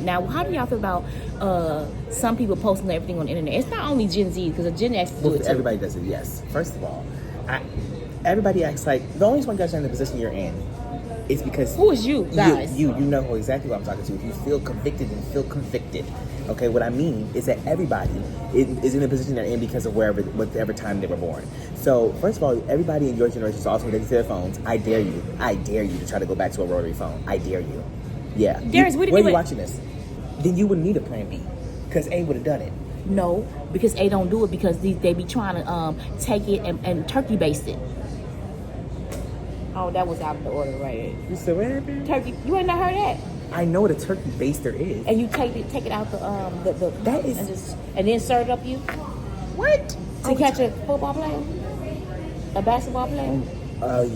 Now, how do y'all feel about some people posting everything on the internet? It's not only Gen Z, because Gen X do it too. Everybody does it, yes. First of all, everybody acts like the only reason you guys are in the position you're in is because who is you guys? You know exactly what I'm talking to. If you feel convicted, then feel convicted. Okay, what I mean is that everybody is in the position they're in because of whatever time they were born. So first of all, everybody in your generation is also connected to their phones. I dare you to try to go back to a rotary phone. I dare you. Yeah. Darius, where are you watching this? Then you wouldn't need a plan B, because A would have done it. No, because A don't do it because they be trying to take it and turkey baste it. Oh, that was out of the order, right? You said what happened? Turkey. You ain't not heard that? I know what a turkey baster is. And you take it out the that is and then serve it up you. What? To catch a football player, a basketball player.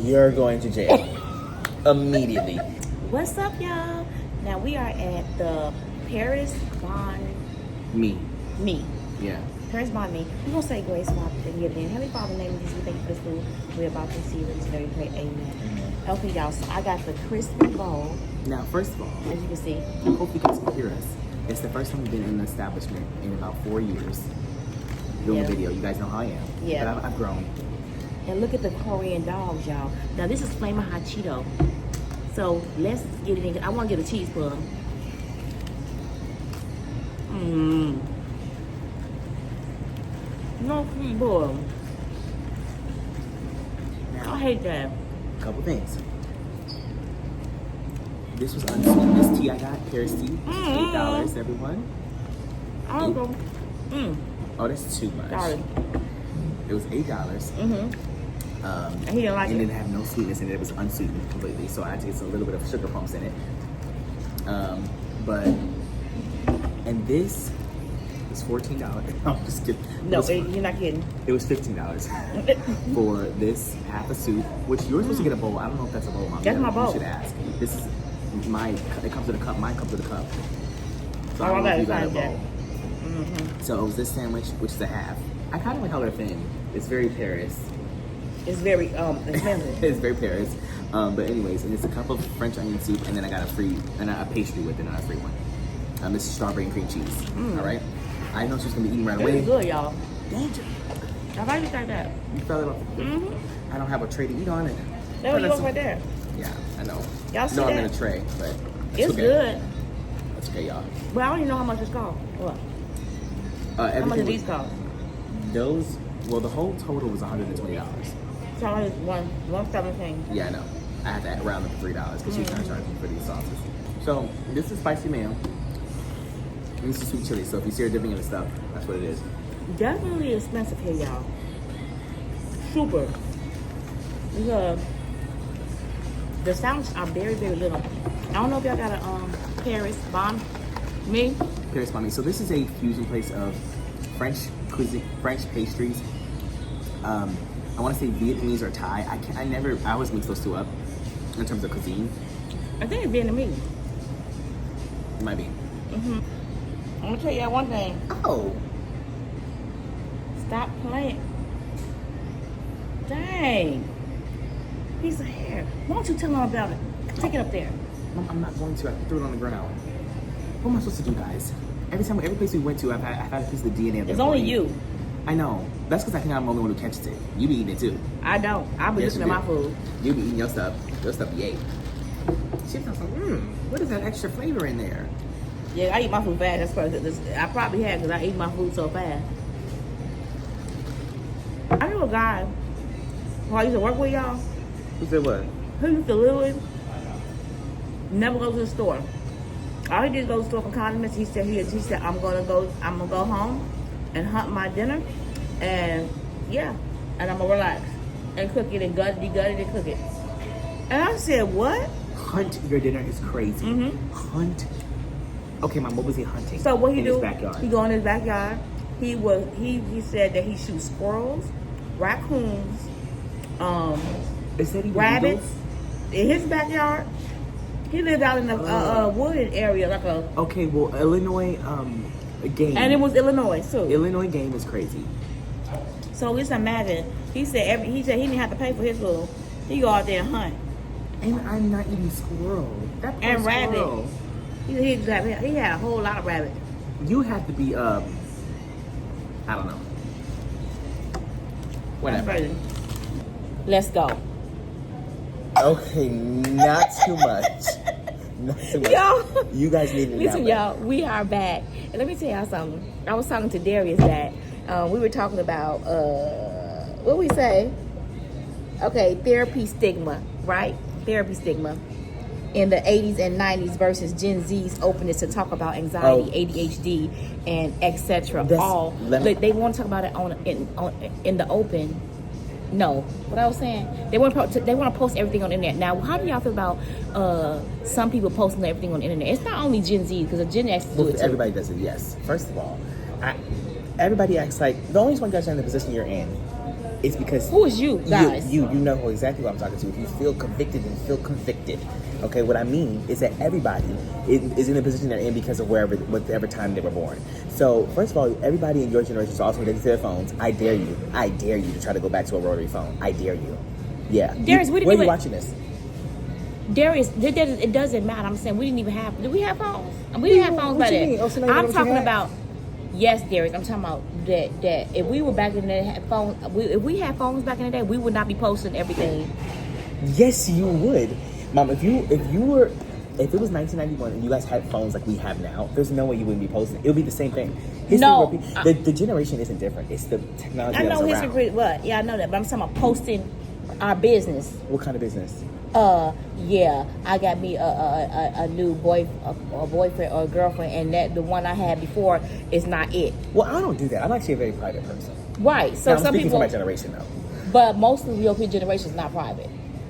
You're going to jail immediately. What's up, y'all? Now we are at the Paris Banh. Me. Yeah. Paris Banh Me. We're gonna say grace while we get it in. Heavenly Father, in the name of Jesus, we thank you for this food we're about to see. It's very great. Amen. Okay, y'all. So I got the crispy bowl. Now, first of all, as you can see, I hope you guys can hear us. It's the first time we've been in an establishment in about 4 years. Doing the video, you guys know how I am. Yeah. But I've grown. And look at the Korean dogs, y'all. Now this is Flamin' Hot Cheeto. So let's get it in. I want to get a cheese pull. No cheese pull. Now, I hate that. A couple things. This was unsweetened. This tea I got, Paris tea, $8, everyone. Oh, that's too much. Sorry. It was $8. And he didn't like it. And it didn't have no sweetness in it. It was unsweetened completely. So I had to get a little bit of sugar pumps in it. And this is $14. No, I'm just kidding. No, you're not kidding. It was $15 for this half a soup, which you're supposed to get a bowl. I don't know if that's a bowl, Mom. That's my bowl. You should ask. This is it comes in a cup. Mine comes in a cup. So I don't know if you got got a bowl. So it was this sandwich, which is a half. I kind of like how they're thin. It's very Paris. It's very expensive. It's very Paris. But anyways, and it's a cup of French onion soup, and then I got a pastry with it, not a free one. This is strawberry and cream cheese. All right. I know she's gonna be eating right away. It's good, y'all. Danger. How about you like that? You fell it off. I don't have a tray to eat on it. There you go right there. Yeah, I know. Y'all see no, that? I'm in a tray, but it's okay. good. That's okay, y'all. But I don't even know how much it's cost. What? How much do these cost? Those, well, the whole total was $120. So it's $117. Yeah, I know. I had to round up to $3 because she was trying to charge me for these sauces. So this is spicy mayo. And this is sweet chili. So if you see her dipping in the stuff, that's what it is. Definitely expensive here, y'all. Super. Because the sandwiches are very, very little. I don't know if y'all got a Paris Banh Me. Paris Banh Me. So this is a fusion place of French cuisine, French pastries. I want to say Vietnamese or Thai. I always mix those two up in terms of cuisine. I think it's Vietnamese. It might be. I'm gonna tell y'all one thing. Oh. Stop playing. Dang. Piece of hair. Why don't you tell them about it? Take it up there. Mom, I'm not going to. I threw it on the ground. What am I supposed to do, guys? Every place we went to, I've had a piece of the DNA of It's only you. I know. That's because I think I'm the only one who catches it. You be eating it too. I don't. I'll be looking at my food. You be eating your stuff. Your stuff be ate. She was like, what is that extra flavor in there? Yeah, I eat my food fast. That's probably, I probably have because I eat my food so fast. I knew a guy who I used to work with, y'all. Who said what? Who used to literally never go to the store. All he did is go to the store for condiments. He said I'm gonna go home and hunt my dinner, and and I'm gonna relax and cook it and gut it and cook it. And I said, what? Hunt your dinner is crazy. Hunt. Okay, Mom, what was he hunting? So what he do? In his backyard. He go in his backyard. He said that he shoots squirrels, raccoons, rabbits in his backyard. He lived out in a wooded area, like a. Okay, well, Illinois game. And it was Illinois too. Illinois game is crazy. So just imagine. He said he didn't have to pay for his food. He go out there and hunt. And I'm not eating squirrel. That poor and squirrel. rabbit. He had a whole lot of rabbit. You have to be I don't know. Whatever. Let's go. Okay, not too much. Not too much. Y'all, you guys need to listen, y'all. We are back, and let me tell y'all something. I was talking to Darius that we were talking about what we say. Okay, therapy stigma, right? Therapy stigma in the 80s and 90s versus Gen Z's openness to talk about anxiety, ADHD, and etc. All they want to talk about it in the open. No, what I was saying, they want to post everything on the internet. Now, how do y'all feel about some people posting everything on the internet? It's not only Gen Z, because Gen X do it too. Everybody does it. Yes. First of all, everybody acts like the only reason you guys are in the position you're in is because who is you guys? You know exactly who I'm talking to. If you feel convicted and feel convicted, okay. What I mean is that everybody is in the position they're in because of whatever time they were born. So first of all, everybody in your generation is also addicted to their phones. I dare you to try to go back to a rotary phone. I dare you. Yeah. Darius, where are you watching this? Darius, it doesn't matter. I'm saying we didn't even have. Did we have phones? We didn't have phones by then. I'm talking about. Yes, Darius, I'm talking about that if we were back in the phone, if we had phones back in the day, we would not be posting everything. Yes, you would, Mom. If it was 1991 and you guys had phones like we have now, there's no way you wouldn't be posting. It would be the same thing. The generation isn't different. It's the technology. I know history, what? Yeah, I know that, but I'm talking about posting our business. What kind of business? Yeah, I got me a new boyfriend or a girlfriend, and that the one I had before is not it. Well, I don't do that. I'm actually a very private person. Right. So now, some people. For my generation, though. But most of the European generation is not private.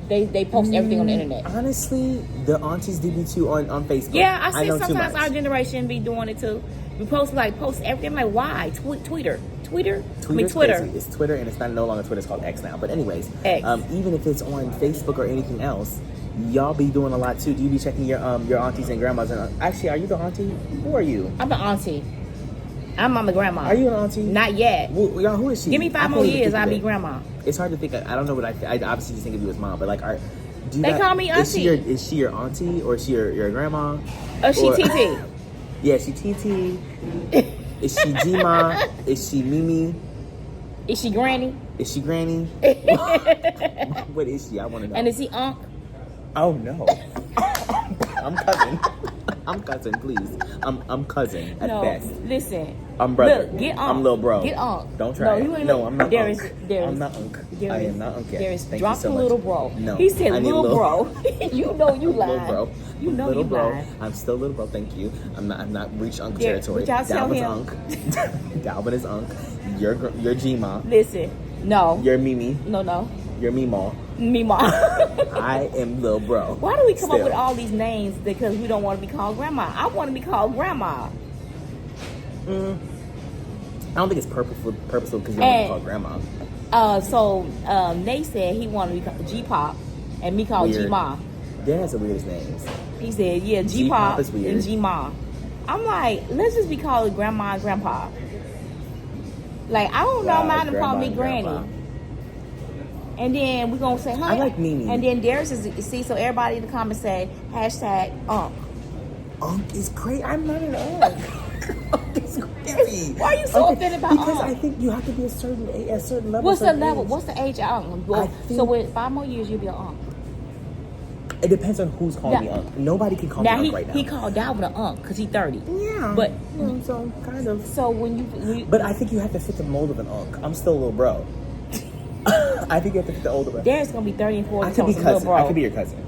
They post everything on the internet. Honestly, the aunties do me too on Facebook. Yeah, I see sometimes our generation be doing it too. We post everything. I'm like, why? Twitter. Twitter. It's Twitter, and it's no longer Twitter. It's called X now. But anyways, X. Even if it's on Facebook or anything else, y'all be doing a lot too. Do you be checking your aunties and grandmas? And actually, are you the auntie? Who are you? I'm the auntie. I'm mama grandma. Are you an auntie? Not yet. Well, y'all, who is she? Give me 5 more years, I'll be grandma. It's hard to think. I don't know what I obviously just think of you as mom, but like, call me auntie. Is she your auntie or is she your grandma? Oh, she TT. Yeah, she TT. Is she G-Ma? Is she Mimi? Is she Granny? Is she Granny? What is she? I want to know. And is he Unc? Oh no. I'm cousin. I'm cousin, please. I'm cousin at best. Listen. I'm brother. Look, get Unc. I'm little bro. Get Unc. Don't try. No, no, I'm not Darius, Unc. Darius, I'm not Unc. Darius, I am not Unc yet. Darius, Thank drop you so the much. little bro. No. He said little bro. You know you lying. Little bro. You know little you bro. lying. I'm still little bro. Thank you. I'm not reached Unc Yeah, territory. but y'all tell Dalvin's him. Unc. Dalvin is Unc. You're G-Ma. Listen. No. You're Mimi. No. You're Meemaw. I am little bro. Why do we come up with all these names? Because we don't want to be called grandma. I want to be called grandma. I don't think it's purposeful because you don't want to be called grandma. So Nate said he wanted to be called G-Pop and me called G-Ma. Dan has the weirdest names. He said, yeah, G-Pop is weird. and G-Ma. I'm like, let's just be called grandma and grandpa. Like, I don't know, mind them call me granny. Grandpa. And then we're going to say, huh? I like Mimi. And then Darius see, so everybody in the comments say, hashtag Unc. Unc is great. I'm not an Unc. Unc is crazy. Why are you so offended about Because Unc? I think you have to be a certain level. What's the level? What's the age of Unc? So with 5 more years, you'll be an Unc. It depends on who's calling me Unc. Nobody can call me Unc right now. He called Dalvin an Unc because he's 30. Yeah. But so kind of. So when you but I think you have to fit the mold of an Unc. I'm still a little bro. I think you have to fit the older bro. Dad's gonna be 30 and 40. I could be cousin. I could be your cousin.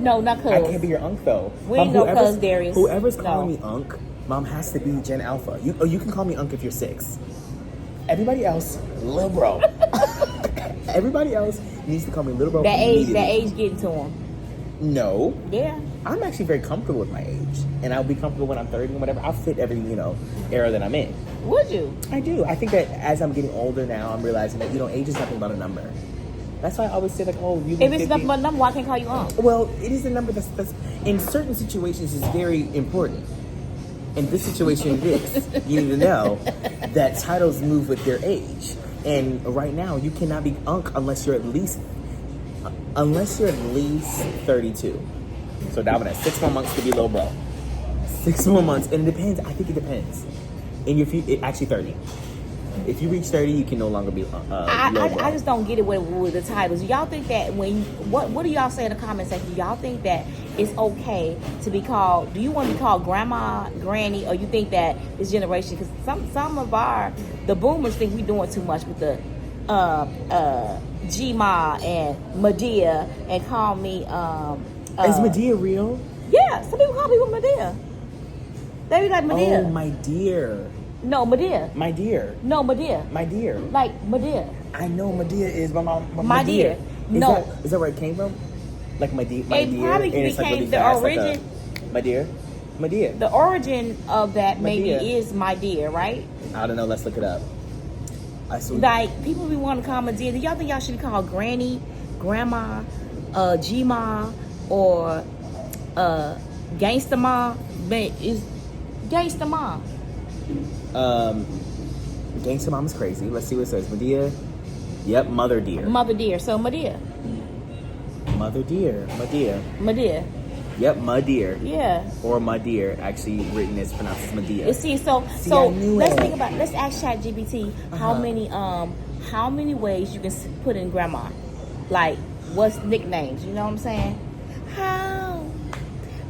No, not cuz. I can't be your Unc though. We ain't no cuz, Darius. Whoever's calling me Unc, Mom has to be Gen Alpha. You can call me Unc if you're 6. Everybody else, little bro. Everybody else needs to call me little bro. That age getting to him. No. Yeah. I'm actually very comfortable with my age, and I'll be comfortable when I'm 30 and whatever. I'll fit every era that I'm in. Would you? I do. I think that as I'm getting older now, I'm realizing that age is nothing but a number. That's why I always say, like, oh, you. If it's nothing but a number, why can't I call you Unc? Well, it is a number that's in certain situations is very important. In this situation, you need to know that titles move with their age, and right now you cannot be Unc unless you're at least 32. So Dalvin has 6 more months to be little bro. 6 more months, and it depends. I think it depends. In your actually 30. If you reach 30, you can no longer be I just don't get it with the titles. Y'all think that what do y'all say in the comment section? Y'all think that it's okay to be called, do you want to be called grandma, granny, or you think that this generation, because some of the boomers think we doing too much with the G-Ma and Medea and call me is Medea real? Yeah, some people call people Medea. They be like Medea. Oh, my dear. No, Medea. My dear. No, Medea. My dear. Like Medea. I know Medea is my mom. My dear. No. Is that where it came from? Like my dear. It probably became the origin. My dear. Medea. The origin of that maybe Medea. is my dear, right? I don't know. Let's look it up. Like people be wanting to call Medea. Do y'all think y'all should be called granny, grandma, G-Ma, or gangsta mom? But it's gangsta mom. Gangsta mom is crazy. Let's see what it says. Medea. Yep, mother dear. Mother dear. So Medea. Mother dear. Medea. Medea. Yep, my dear. Yeah. Or my dear, actually written as pronounced as Medea. You see, so let's think about. Let's ask ChatGPT how many ways you can put in grandma, like what's nicknames. You know what I'm saying? How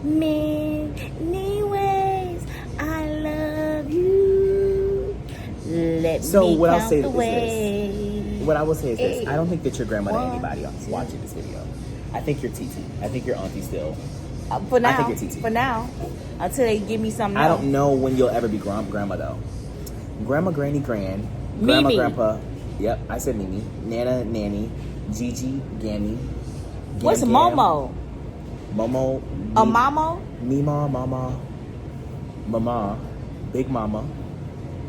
many ways I love you? Let me what count I'll say the is ways. this. What I will say is this. I don't think that you're grandma to anybody else watching this video. I think you're TT. I think you're auntie still. For now, I think you're TT. For now, until they give me something I else. don't know when you'll ever be grandma though. Grandma, granny, gran. Grandma, Mimi. grandpa. Yep, I said Mimi. Nana, nanny. Gigi, Gammy. What's a Momo? Momo. A Mamo? Mima, mama. Mama. Big mama.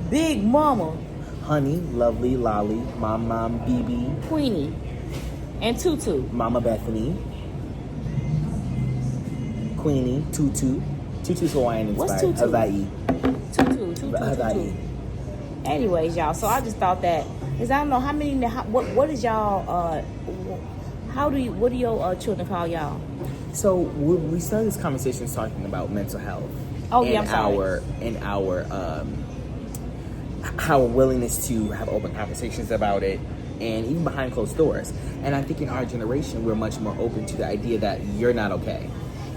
Big Mama. Honey, lovely, lolly. Mom, BB. Queenie. And Tutu. Mama Bethany. Queenie, Tutu. Tutu's Hawaiian inspired. What's Tutu? Hawaii. Tutu. Hawaii. Anyways, y'all. So I just thought that, because I don't know how many. What is y'all? What do your children call y'all? So we started this conversation talking about mental health. Oh yeah, I'm sorry. Our willingness to have open conversations about it, and even behind closed doors. And I think in our generation, we're much more open to the idea that you're not okay.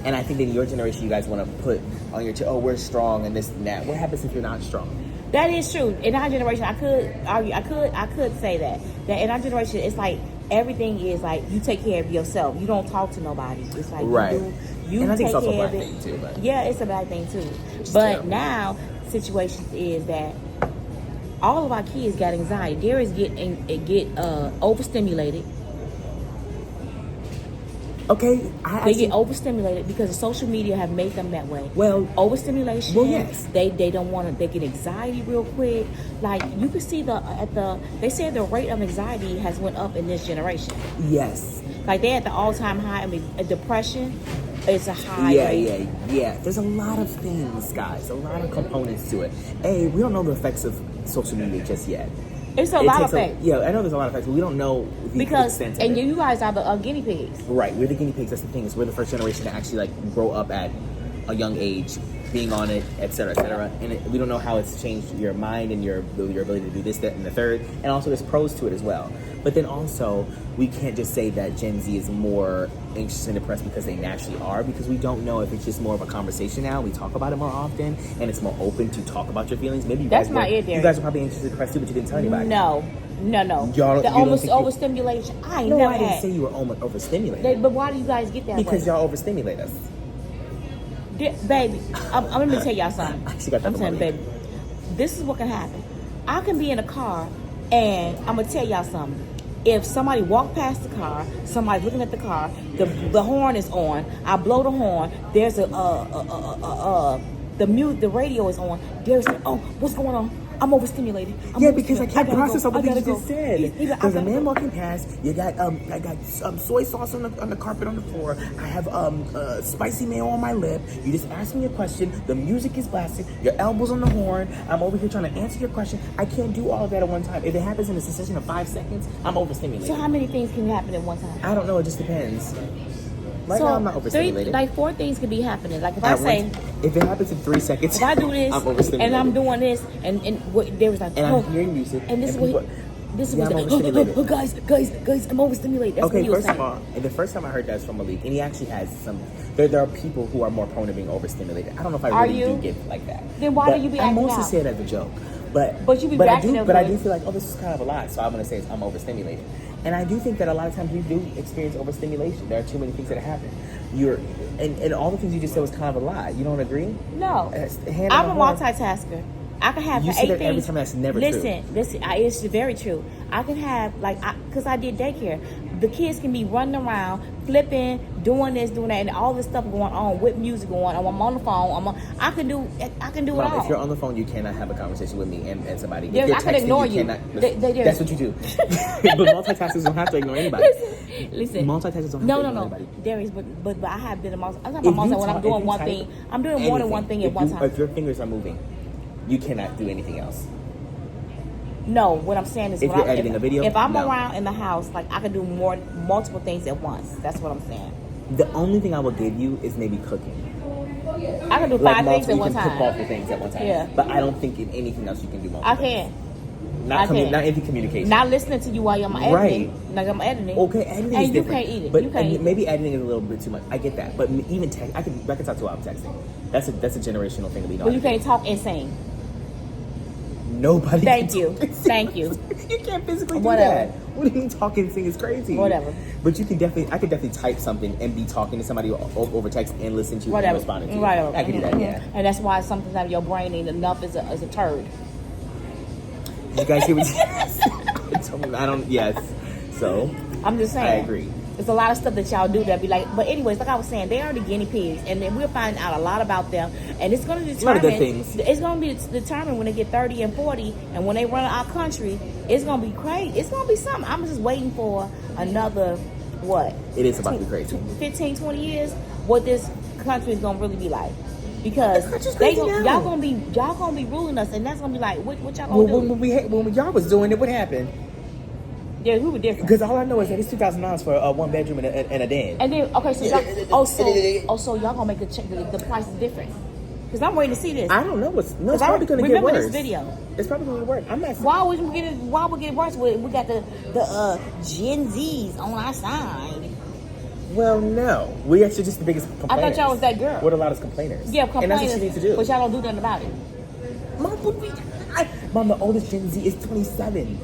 And I think in your generation, you guys want to put on your we're strong and this and that. What happens if you're not strong? That is true. In our generation, I could say that in our generation, it's like everything is like you take care of yourself. You don't talk to nobody. It's like right. You and I think take it's also care a black of it. thing too. But yeah, it's a bad thing too. But terrible. Now, situations is that all of our kids got anxiety. Darius get overstimulated. Okay, they get overstimulated because the social media have made them that way. Well, overstimulation. Well, yes. They don't want to. They get anxiety real quick. Like you can see they say the rate of anxiety has went up in this generation. Yes. Like they at the all-time high. I mean, depression is a high rate. Yeah. There's a lot of things, guys. A lot of components to it. We don't know the effects of social media just yet. It's a lot of effects. Yeah, I know there's a lot of effects, but we don't know the extent of it. And you guys are the guinea pigs. Right, we're the guinea pigs. That's the thing, is we're the first generation to actually like grow up at a young age, being on it, et cetera, et cetera. And we don't know how it's changed your mind and your ability to do this, that, and the third. And also there's pros to it as well. But then also, we can't just say that Gen Z is more anxious and depressed because they naturally are, because we don't know if it's just more of a conversation now. We talk about it more often, and it's more open to talk about your feelings. Maybe you guys are probably anxious and depressed too, but you didn't tell anybody. No. The overstimulation. I didn't say you were overstimulated. But why do you guys get that Because way? y'all overstimulate us. Baby, I'm going to tell y'all something. I'm saying, baby, this is what can happen. I can be in a car, and I'm going to tell y'all something. If somebody walk past the car, somebody's looking at the car, the horn is on, I blow the horn, there's the radio is on, there's what's going on? I'm overstimulated. Because I can't process all the things you just said. There's a man walking past. You got I got soy sauce on the carpet on the floor. I have spicy mayo on my lip. You just asked me a question. The music is blasting. Your elbows on the horn. I'm over here trying to answer your question. I can't do all of that at one time. If it happens in a succession of 5 seconds, I'm overstimulated. So how many things can happen at one time? I don't know. It just depends. Right now, I'm not overstimulated. Like 4 things could be happening. Like if At I say, once, if it happens in 3 seconds, if I do this I'm overstimulated. and I'm doing this, and there was like, and I'm hearing music, and this is people, what. This is yeah, what I'm overstimulated. guys, I'm overstimulated. That's okay, what you were first saying. of all, the first time I heard that was from Malik, and he actually has some. There are people who are more prone to being overstimulated. I don't know if I really do get like that. Then why do you be acting I mostly out? say it as a joke, but you be but I acting do, out but I good. do feel like, oh, this is kind of a lot, so I'm gonna say I'm overstimulated, and I do think that a lot of times we do experience overstimulation. There are too many things that happen. And all the things you just said was kind of a lot. You don't agree? No, I'm a multitasker. I can have you 8 say that things. every time. That's never true. Listen, it's very true. I can have because I did daycare. The kids can be running around, flipping, doing this, doing that, and all this stuff going on with music going on. I'm on the phone. I can do it all. If you're on the phone, you cannot have a conversation with me and somebody. I can ignore you. That's what you do. But multitaskers don't have to ignore anybody. Listen. Multitaskers don't have to ignore anybody. There is, but I have been a multitasker. I'm talking about when I'm doing one thing. I'm doing more than one thing at one time. If your fingers are moving, you cannot do anything else. No, what I'm saying is, if you're editing a video, if I'm around in the house, like I can do multiple things at once. That's what I'm saying. The only thing I will give you is maybe cooking. I can do 5 things at one time. You can cook multiple things at one time. Yeah. But I don't think in anything else you can do multiple things. Not anything communication. Not listening to you while I'm editing. Right. Like I'm editing. Okay, editing is different. You can't eat it. But maybe editing is a little bit too much. I get that. But even I can talk to while I'm texting. That's a generational thing to be done. But you can't talk and sing. Nobody. Thank you. You can't physically do that. What do you mean talking and sing is crazy? Whatever. But I could definitely type something and be talking to somebody over text and listen to you and responding to you. Right. I can do that, yeah. And that's why sometimes your brain ain't enough as a turd. You guys hear what you told me? Yes. So I'm just saying. I agree. There's a lot of stuff that y'all do that be like, but anyways, like I was saying, they are the guinea pigs, and then we'll find out a lot about them, and it's going to determine. A lot of good things. It's going to be determined when they get 30 and 40, and when they run our country, it's going to be crazy. It's going to be something. I'm just waiting for another what? It is about to be crazy. 15, 20 years, what this country is going to really be like. Because y'all gonna be ruling us, and that's gonna be like, what y'all gonna do? When y'all was doing it, what happened? Yeah, we were different. Because all I know is that it's $2,000 for 1 bedroom and a den. And then so y'all gonna make the price is different. Because I'm waiting to see this. I don't know it's probably gonna get worse. Remember this video? It's probably gonna get worse. I'm not. Why would we get worse? We got the Gen Zs on our side. Well, no. We actually just the biggest complainers. I thought y'all was that girl. We're the loudest complainers. Yeah, complainers. And that's what you need to do. But y'all don't do nothing about it. Mom, the oldest Gen Z is 27.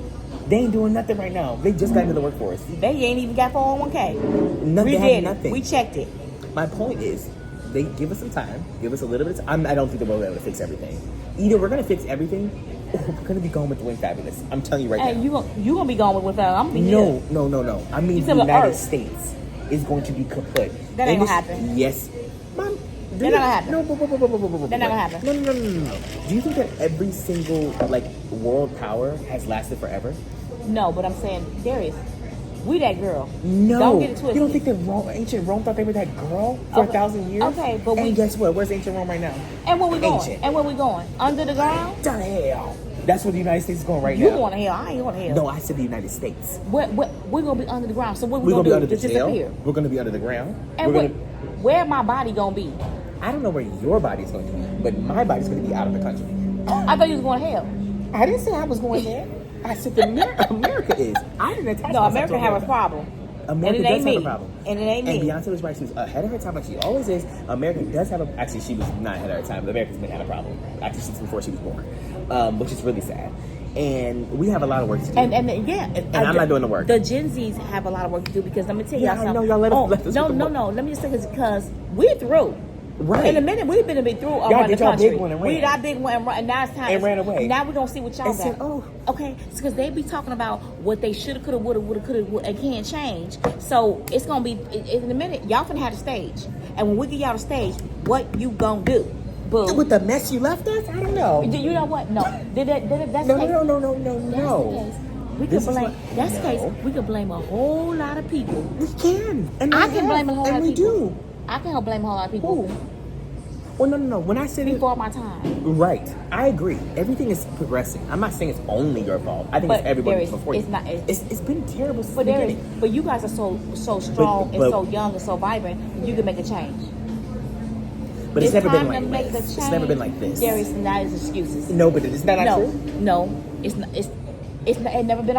They ain't doing nothing right now. They just got into the workforce. They ain't even got 401k. We did nothing. We checked it. My point is, they give us some time. Give us a little bit of time. I don't think that we'll be able to fix everything. Either we're going to fix everything, or we're going to be going with the Wing Fabulous. I'm telling you right now. You going to be going with Wing Fabulous. I'm going to be No. I mean, the United States is going to be kaput. That ain't going to happen. Yes. Mom, They're not gonna happen. No, They're not gonna happen. No. Do you think that every single world power has lasted forever? No, but I'm saying there is. We that girl. No. Don't get it twisted. You don't think that ancient Rome thought they were that girl for 1,000 years? Okay, but guess what? Where's ancient Rome right now? And where we going? Under the ground? Down to hell. That's where the United States is going right now. You going to hell? I ain't going to hell. No, I said the United States. We're gonna be under the ground. So what we're gonna do? Be under the disappear? jail. We're gonna be under the ground. And where my body gonna be? I don't know where your body's going to be, but my body's going to be out of the country. I thought you was going to hell. I didn't say I was going there. I said America is. I didn't attach myself America have a problem. America does have a problem. And it ain't me. And Beyonce was right. She was ahead of her time, like she always is. America does have a... Actually, she was not ahead of her time. But America's been had a problem. Actually, since before she was born. Which is really sad. And we have a lot of work to do. And I'm not doing the work. The Gen Zs have a lot of work to do because let me tell y'all something. I know y'all let us No. Let me just say this because we're through. Right. In a minute, we've been a bit through around the country. Big one and ran. We did our big one and now it's time. And ran away. Now we're going to see what y'all got. Said, oh. Okay. Because they be talking about what they shoulda, coulda, woulda, coulda, and can't change. So it's going to be, in a minute, y'all finna have the stage. And when we get y'all the stage, what you going to do? Boo. With the mess you left us? I don't know. You know what? No. That's No. We could blame. That's the case. We could blame a whole lot of people. We can. And I can blame a whole lot of people. And we do. I can help blame a whole lot of people. Well, no. When I say before my time. right, I agree. Everything is progressing. I'm not saying it's only your fault. I think it's everybody before you. It's been terrible since the beginning. But you guys are so strong and so young and so vibrant. You can make a change. But it's never been like this. It's never been like this. There is not excuses. No, but it's not true. No, it's not. It's never been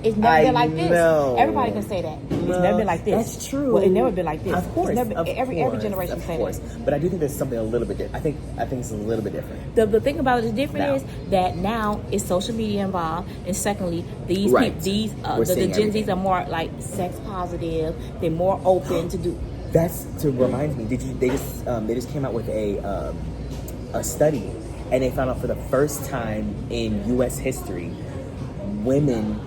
It's never been like this. Know. Everybody can say that. It's never been like this. That's true. Well, it's never been like this. Of course. Every generation say that. But I do think there's something a little bit different. I think it's a little bit different. The thing about it is different is that now it's social media involved, and secondly, the Gen Zs are more like sex positive. They're more open to do. That's to remind me. They just came out with a study, and they found out for the first time in U.S. history, women.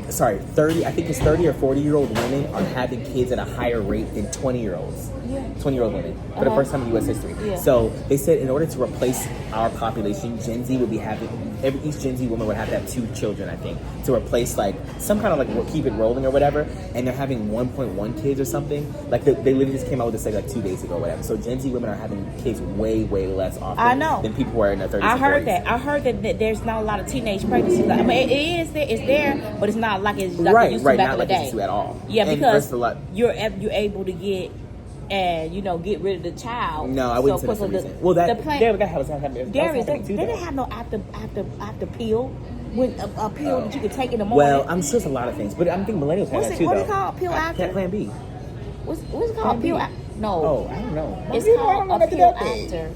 Sorry, 30 or 40-year-old women are having kids at a higher rate than 20-year-olds. Yeah. 20-year-old women for the first time in U.S. history. Yeah. So they said in order to replace our population, Gen Z would be having each Gen Z woman would have to have 2 children, I think, to replace like some kind of like keep it rolling or whatever. And they're having 1.1 kids or something. Like they literally just came out with this like 2 days ago or whatever. So Gen Z women are having kids way less often than people who are in their 30s. I heard that there's not a lot of teenage pregnancies. I mean, it's there, but it's not like it's like it used to back in the day. It used to at all. Yeah, because you're able to get get rid of the child. No, I wouldn't say that's the reason. Well, they didn't have no after pill. When a pill that you could take in the morning. Well, I'm sure it's a lot of things, but I'm thinking millennials have that too. What is it called? Pill after? Plan B. What's it called? Pill after? No. Oh, I don't know. It's called a pill after.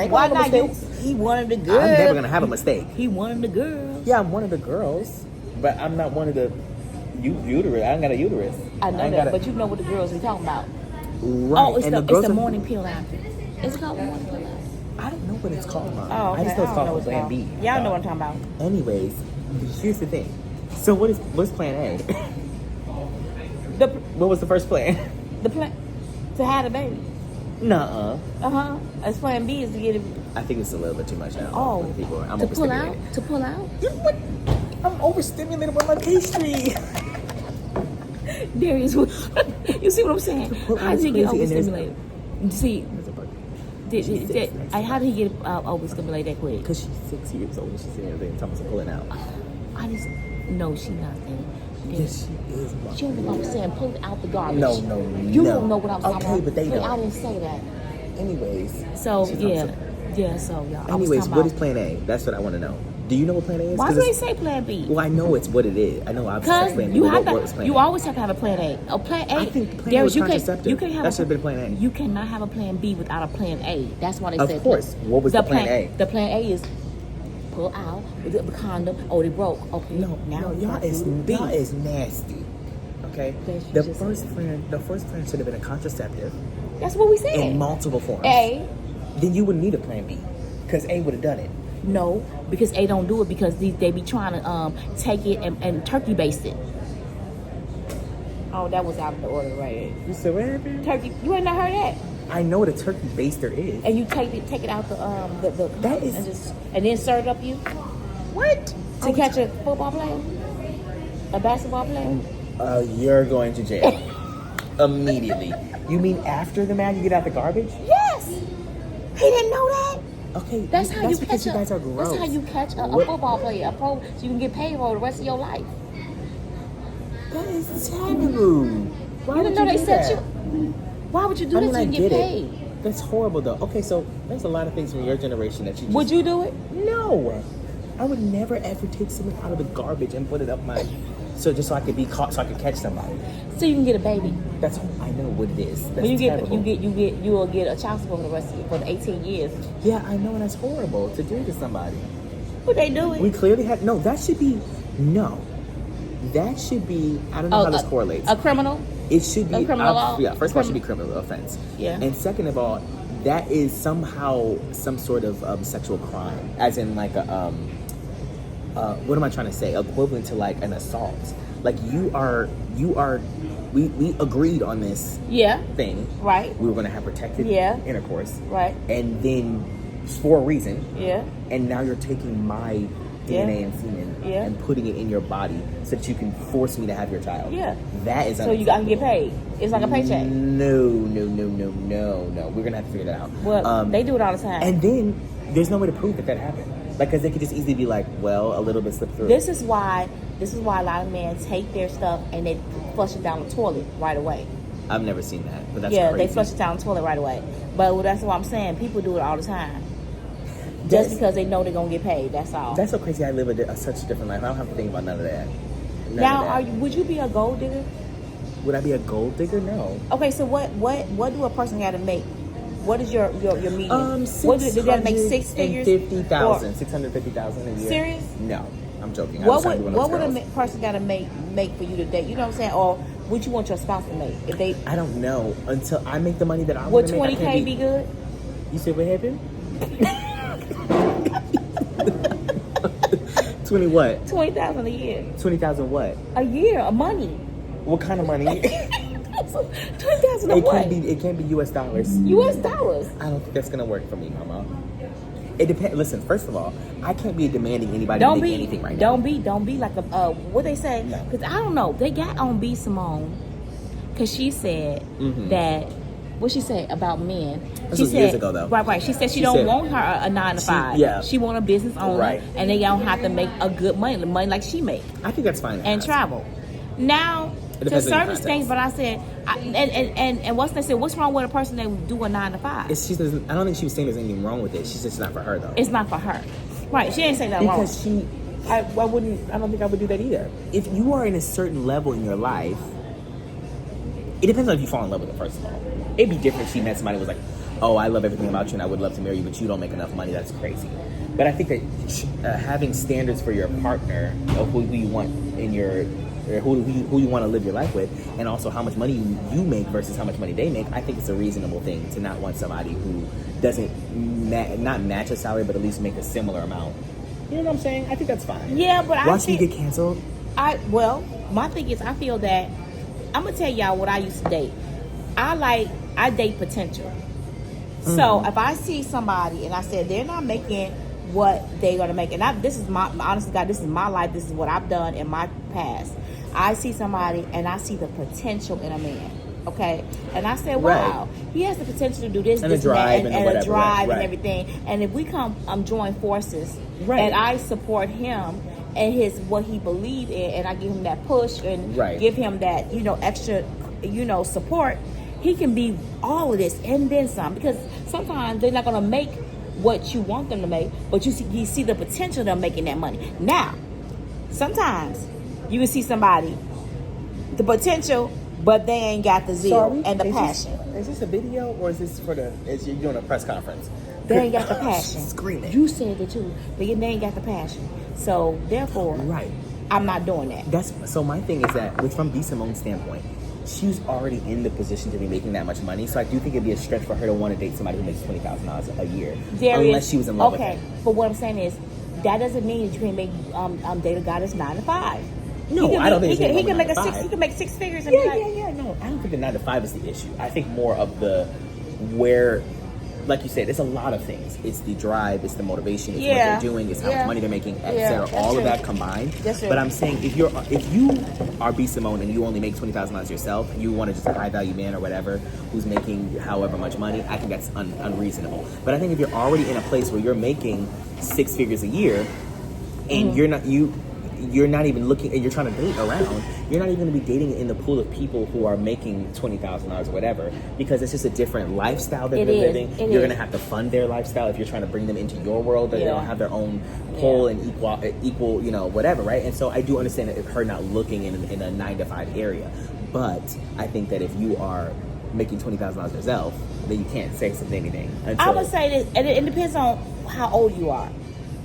Why not you? He wanted the girl. I'm never gonna have a mistake. He wanted the girl. Yeah, I'm one of the girls, but I'm not one of the uterus. I ain't got a uterus. I know that, but you know what the girls we talking about. Right. Oh, it's the morning pill after. Is it called the morning pill after? I don't know what it's called, Mom. Oh, okay. I just know it's called Plan B. Y'all know what I'm talking about. Anyways, here's the thing. So what's Plan A? What was the first plan? The plan to have a baby. Nuh-uh. As Plan B is to get it. I think it's a little bit too much now. Oh, people. I'm to pull out. What? I'm overstimulated with my pastry. Darius, you see what I'm saying? How did he get overstimulated? See, how did he get overstimulated that quick? Because she's 6 years old and she's sitting there and telling us to pull it out. No, she's not. Yes, she is. You know what I'm saying? Pull it out the garbage. No. You don't know what I'm talking about. Okay, but they don't. I didn't say that. Anyways. So, so y'all. Anyways, what is Plan A? That's what I want to know. Do you know what Plan A is? Why do they say Plan B? Well, I know it's what it is. I know obviously Plan B. You always have to have a Plan A. Plan A. I think Plan A was contraceptive. You can't have that should have been Plan A. You cannot have a Plan B without a Plan A. That's why they said. Of course. What was the Plan A? The Plan A is pull out the condom. Oh, they broke. Okay. No, y'all is nasty. Okay. The first plan should have been a contraceptive. That's what we said. In multiple forms. A. Then you wouldn't need a Plan B, because A would have done it. No, because A don't do it because they be trying to take it and turkey baste it. Oh, that was out of the order right there. You said what happened? Turkey. You ain't not heard that? I know what a turkey baster is. And you take it out the that is and then serve it up you. What? To catch a football player, a basketball player. You're going to jail immediately. You mean after the man you get out the garbage? Yes. He didn't know that. Okay, that's how you catch. You guys are gross. That's how you catch a football player, a pro, so you can get paid for the rest of your life. That is terrible. Why would you know they sent you? Why would you do that so you get paid? That's horrible, though. Okay, so there's a lot of things from your generation that you. Would you do it? No, I would never ever take something out of the garbage and put it up my. So I could be caught, so I could catch somebody. So you can get a baby. That's I know what it is. That's you will get a child support for the rest of for the 18 years. Yeah, I know, and that's horrible to do to somebody. But they do it. We clearly have That should be I don't know how this correlates. A criminal. It should be a criminal law. Yeah, first of all, it should be criminal offense. Yeah. And second of all, that is somehow some sort of sexual crime, as in like a what am I trying to say? Equivalent to like an assault. Like we agreed on this thing. Right. We were going to have protected intercourse. Right. And then for a reason. Yeah. And now you're taking my DNA and semen and putting it in your body so that you can force me to have your child. Yeah. That is so you got to get paid. It's like a paycheck. No. We're gonna have to figure that out. Well, they do it all the time. And then there's no way to prove that happened. Like, because they could just easily be like, well, a little bit slipped through. This is why a lot of men take their stuff and they flush it down the toilet right away. I've never seen that, but that's crazy. They flush it down the toilet right away. But that's what I'm saying. People do it all the time. Just because they know they're going to get paid. That's all. That's so crazy. I live such a different life. I don't have to think about none of that. Would you be a gold digger? Would I be a gold digger? No. Okay, so what do a person got to make? What is your median? What do they got to make 6 figures? 650,000 a year. Serious? No, I'm joking. What would a person got to make for you to date? You know what I'm saying? Or what you want your spouse to make? If they, I don't know until I make the money that I want to make. Would $20K be good? You said what happened? 20 what? 20,000 a year. 20,000 what? A year, of money. What kind of money? 20,000 of what? It can't be US dollars. US dollars? I don't think that's gonna work for me, Mama. It depends. Listen, first of all, I can't be demanding anybody to make anything right now. Don't be like what they say. Because I don't know. They got on B Simone because she said that. What she said about men? This was years ago, though. Right. She said she don't want her a 9 to 5. She want a business owner, and they don't have to make a good money like she make. I think that's fine. And travel. Now, to certain extent, but I said, and what's they said? What's wrong with a person that do a 9 to 5? I don't think she was saying there's anything wrong with it. She said it's not for her though. It's not for her, right? She didn't say that wrong. Because I don't think I would do that either. If you are in a certain level in your life, it depends on if you fall in love with it. First of all, it'd be different if she met somebody who was like, oh, I love everything about you and I would love to marry you, but you don't make enough money. That's crazy. But I think that having standards for your partner of who you want in your who you want to live your life with, and also how much money you make versus how much money they make, I think it's a reasonable thing to not want somebody who doesn't not match a salary, but at least make a similar amount. You know what I'm saying? I think that's fine. Yeah, but watch me get canceled. My thing is, I feel that I'm gonna tell y'all what I used to date. I date potential. So if I see somebody and I said they're not making what they're gonna make, and this is my honestly, God, this is my life. This is what I've done in my past. I see somebody and I see the potential in a man. Okay, and I said, wow, he has the potential to do this, and this, a drive, and a drive and everything. And if we join forces, and I support him and what he believes in, and I give him that push and give him that extra support, he can be all of this and then some. Because sometimes they're not gonna make what you want them to make, but you see the potential of making that money. Now, sometimes you can see somebody the potential, but they ain't got the zeal and the passion. Is this a video or is this you're doing a press conference? They ain't got the passion. Screaming. You said it too. They ain't got the passion. So therefore, I'm not doing that. So my thing is that, from B Simone's standpoint, she's already in the position to be making that much money. So I do think it'd be a stretch for her to want to date somebody who makes $20,000 a year, unless she was in love with him. But what I'm saying is, that doesn't mean that you can make date a guy that's 9 to 5. No, I don't think he can make he can make 6 figures. And No, I don't think the 9 to 5 is the issue. I think more of where, like you said, it's a lot of things. It's the drive, it's the motivation, it's what they're doing, it's how much money they're making, etc. All of that combined. But I'm saying if you are B Simone and you only make $20,000 yourself, you want just a high value man or whatever who's making however much money, I think that's unreasonable. But I think if you're already in a place where you're making 6 figures a year and you're not even looking, and you're trying to date around, you're not even going to be dating in the pool of people who are making $20,000 or whatever, because it's just a different lifestyle that they're living. You're going to have to fund their lifestyle if you're trying to bring them into your world, that they don't have their own whole and equal, whatever, right? And so I do understand that if her not looking in a 9 to 5 area, but I think that if you are making $20,000 yourself, then you can't say anything. I would say this, and it depends on how old you are.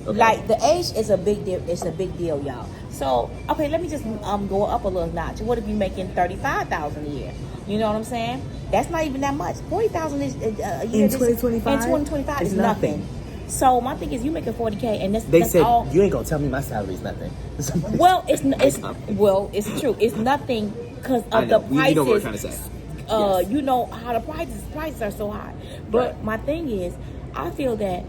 Okay. Like the age is a big deal. It's a big deal, y'all. So let me just go up a little notch. What if you're making $35,000 a year? You know what I'm saying? That's not even that much. $40,000 a year in 2025. In 2025 is nothing. So my thing is, you making $40K, and that's said all. You ain't gonna tell me my salary is nothing. It's true. It's nothing because of the prices. You know what we're trying to say. You know how the prices are so high. But my thing is, I feel that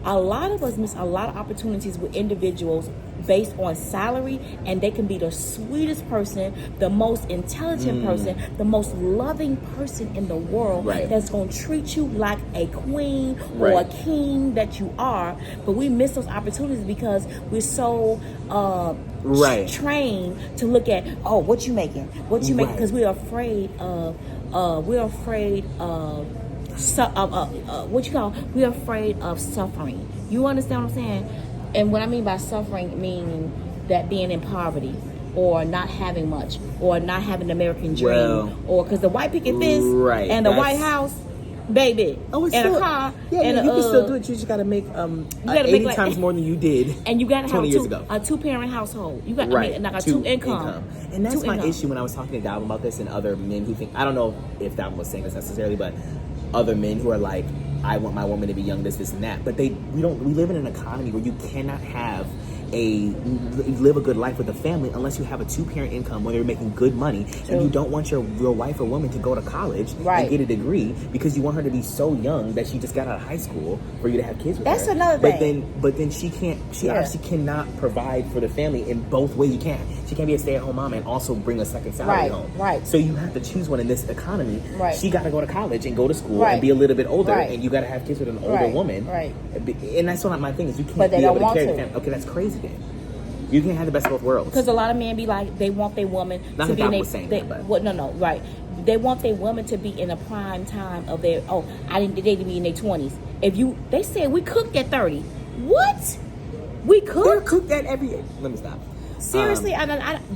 a lot of us miss a lot of opportunities with individuals based on salary, and they can be the sweetest person, the most intelligent person, the most loving person in the world, that's going to treat you like a queen or a king that you are. But we miss those opportunities because we're so trained to look at, oh, what you making, because we're afraid of we're afraid of suffering. You understand what I'm saying? And what I mean by suffering, meaning that being in poverty, or not having much, or not having the American dream, or because the white picket fence and the White House, baby, and still, a car, and you can still do it. You just gotta make 80 times more than you did. And you gotta have a 2-parent household. You got like a two income. And that's my issue when I was talking to Dalvin about this, and other men who think, I don't know if Dalvin was saying this necessarily, but other men who are like, I want my woman to be young, this and that. But we live in an economy where you cannot live a good life with a family unless you have a 2-parent income, where you're making good money, and you don't want your wife or woman to go to college and get a degree because you want her to be so young that she just got out of high school for you to have kids with her. That's another thing. But then she obviously cannot provide for the family in both ways. You can't. She can't be a stay-at-home mom and also bring a second salary home. So you have to choose one in this economy. She got to go to college and go to school and be a little bit older, and you got to have kids with an older woman. And that's what my thing is. You can't be able to carry the family. Okay, that's crazy then. You can't have the best of both worlds. Because a lot of men be like, they want their woman to be in They want their woman to be in a prime time of their, they need to be in their 20s. They said we cooked at 30. What? We cooked? They're cooked at every... Let me stop. Seriously,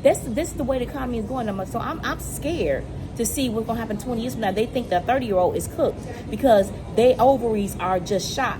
this is the way the economy is going. So I'm scared to see what's going to happen 20 years from now. They think the 30-year-old is cooked because their ovaries are just shot.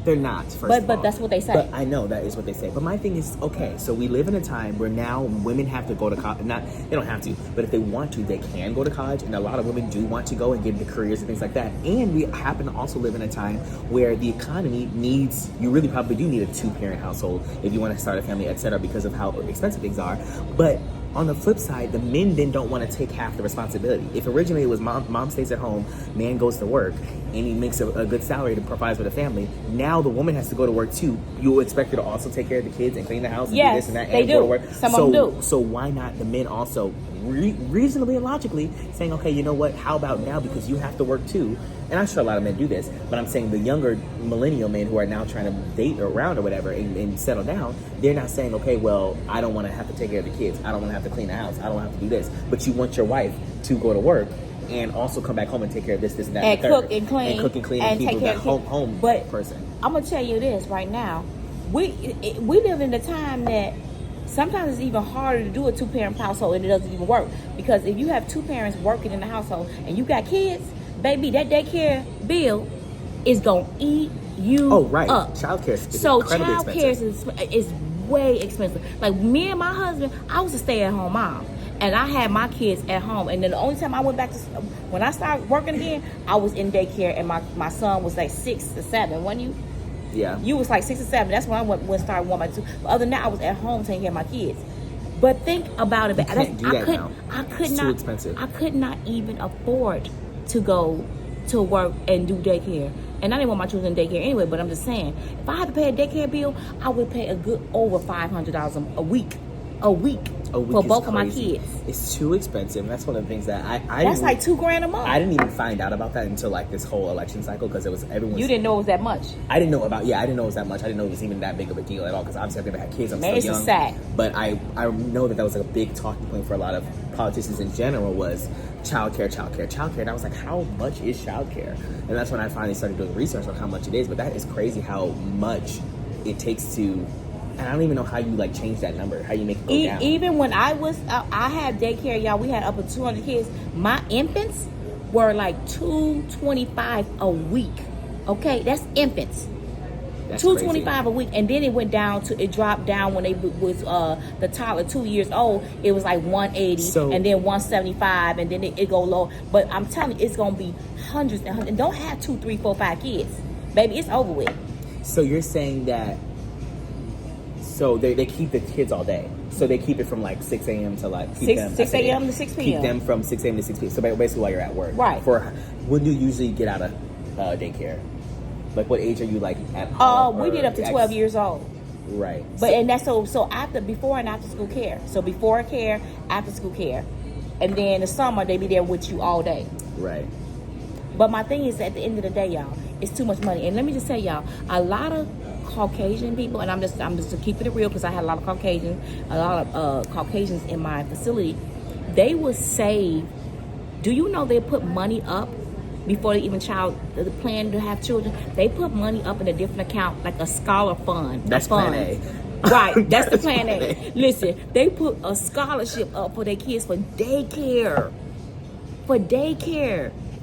They're not, first of all. But that's what they say. But I know that is what they say. But my thing is, okay, so we live in a time where now women have to go to college. They don't have to, but if they want to, they can go to college. And a lot of women do want to go and get into careers and things like that. And we happen to also live in a time where the economy needs, you really probably do need a 2-parent household if you want to start a family, etc., because of how expensive things are. But on the flip side, the men then don't want to take half the responsibility. If originally it was mom stays at home, man goes to work, and he makes a good salary to provide for the family, now the woman has to go to work too. You expect her to also take care of the kids and clean the house and do this and that and go to work. Some of them do. So why not the men also reasonably and logically saying, okay, you know what, how about now, because you have to work too. And I'm sure a lot of men do this, but I'm saying the younger millennial men who are now trying to date around or whatever and settle down, they're not saying, okay, well, I don't want to have to take care of the kids. I don't want to have to clean the house. I don't want to have to do this. But you want your wife to go to work and also come back home and take care of this, and that, and cook and clean. And keep that home person. I'm going to tell you this right now. We live in a time that sometimes it's even harder to do a 2-parent household, and it doesn't even work. Because if you have 2 parents working in the household and you got kids, baby, that daycare bill is going to eat you up. Childcare is incredibly expensive. Is way expensive. Like me and my husband, I was a stay-at-home mom. And I had my kids at home. And then the only time I went back to, when I started working again, I was in daycare, and my son was like 6 or 7, wasn't you? Yeah. You was like 6 or 7. That's when I started going back to. But other than that, I was at home taking care of my kids. But think about it. It's too expensive. I could not even afford to go to work and do daycare. And I didn't want my children in daycare anyway, but I'm just saying, if I had to pay a daycare bill, I would pay a good over $500 a week. A week for both of my kids. It's too expensive. That's one of the things that I that's like $2,000 a month. I didn't even find out about that until like this whole election cycle, because it was everyone. You didn't know it was that much. I didn't know it was that much. I didn't know it was even that big of a deal at all, because obviously I've never had kids. I'm still young. Sad. But I know that was like a big talking point for a lot of politicians in general, was childcare. And I was like, how much is childcare? And that's when I finally started doing research on how much it is. But that is crazy how much it takes to. And I don't even know how you like change that number, how you make it go down. Even when I had daycare, y'all, we had up to 200 kids. My infants were like $225 a week. Okay, that's infants. That's $225 a week, and then it dropped down when they was the toddler 2 years old. It was like $180, and then $175, and then it go low. But I'm telling you, it's gonna be hundreds and hundreds. And don't have 2, 3, 4, 5 kids, baby. It's over with. So you're saying that. So they keep the kids all day. So they keep it from like 6 a.m. to like 6 a.m. to 6 p.m. Keep them from 6 a.m. to 6 p.m. So basically while you're at work. Right. When do you usually get out of daycare? Like, what age are you like at home? We did up to 12 years old. Right. But and that's so after, before and after school care. So before care, after school care, and then the summer they be there with you all day. Right. But my thing is, at the end of the day, y'all, it's too much money. And let me just tell y'all, a lot of Caucasian people, and I'm just keeping it real because I had a lot of Caucasians in my facility. They will save. Do you know they put money up before they even plan to have children? They put money up in a different account, like a scholar fund. That's Plan A. Right, that's the Plan A. Listen, they put a scholarship up for their kids for daycare.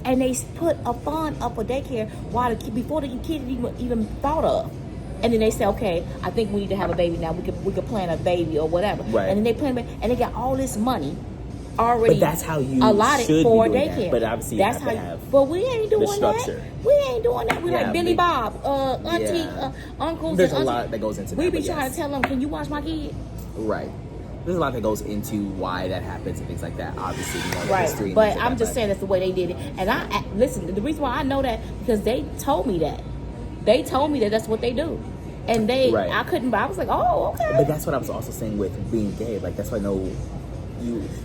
And they put a fund up for daycare before the kid even thought of. And then they say, okay, I think we need to have a baby now. We could plan a baby or whatever. Right. And then they plan, and they got all this money already. But that's how you allotted should for be doing daycare. That. But obviously, that's you how. have to have But we ain't doing the structure. that. We ain't doing that. We Yeah, like Billy Bob, auntie, uncles. There's and a lot that goes into that. We be trying to tell them, can you watch my kid? Right. There's a lot that goes into why that happens and things like that. Obviously, you know, the history. Right, but I'm just saying that's the way they did it. And listen, the reason why I know that because they told me that. They told me that that's what they do, and I couldn't. I was like, oh, okay. But that's what I was also saying with being gay. Like that's why I know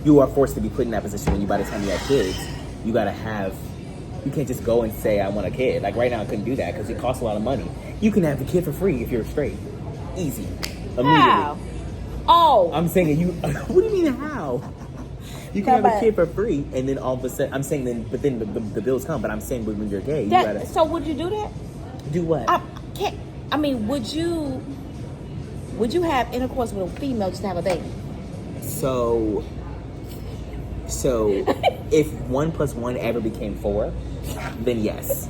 you are forced to be put in that position when by the time you have kids, you gotta have. You can't just go and say I want a kid. Like right now, I couldn't do that because it costs a lot of money. You can have the kid for free if you're straight, easy, immediately. How? Oh, I'm saying you. What do you mean how? You can have a kid for free, and then all of a sudden, I'm saying then, but then the bills come. But I'm saying when you're gay, you gotta. So would you do that? Do what? I mean, would you have intercourse with a female just to have a baby? So if 1 + 1 ever became 4, then yes.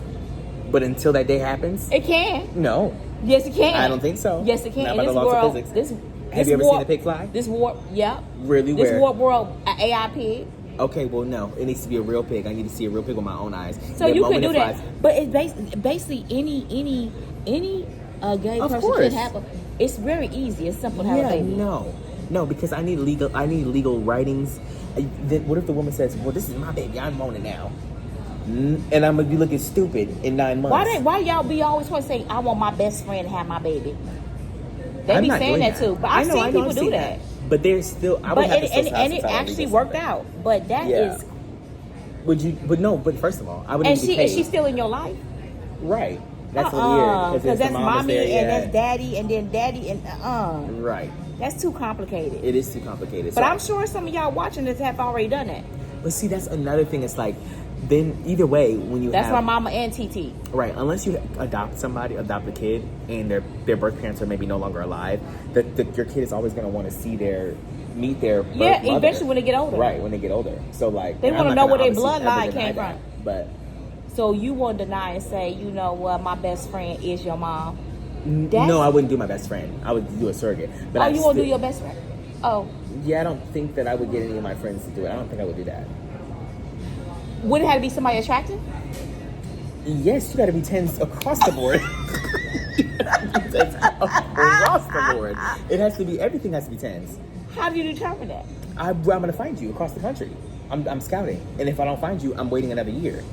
But until that day happens, it can. No. Yes, it can. I don't think so. Yes, it can. Not In by the this laws world, of physics. Have you ever seen a pig fly? This warp, yeah. Really? This Where? warp world, AI pig. Okay, well, no. It needs to be a real pig. I need to see a real pig with my own eyes. So you can do that. But it's basically any gay person can have a. It's very easy. It's simple to have a baby. No, because I need legal writings. Then what if the woman says, "Well, this is my baby. I'm on it now," and I'm gonna be looking stupid in 9 months? Why y'all be always want to say, "I want my best friend to have my baby"? They be saying that too, but I've seen people do that. But there's still, and it actually worked out. But that is. Would you? But no. But first of all, I would. And she's still in your life, right? That's weird because that's mommy and that's daddy and then daddy and right. That's too complicated. It is too complicated. But I'm sure some of y'all watching this have already done that. But see, that's another thing. It's like, then either way, when you that's my mama and TT. Right. Unless you adopt a kid, and their birth parents are maybe no longer alive, your kid is always going to want to meet their birth mother. Eventually when they get older. Right, when they get older. So like they want to know where their bloodline came from. But so you won't deny and say, you know what, my best friend is your mom. No, I wouldn't do my best friend. I would do a surrogate. But you won't do your best friend? Oh. Yeah, I don't think that I would get any of my friends to do it. I don't think I would do that. Would it have to be somebody attractive? Yes, you got to be 10s across the board. Across the board. It has to be, everything has to be 10s. How do you determine that? I'm going to find you across the country. I'm scouting. And if I don't find you, I'm waiting another year.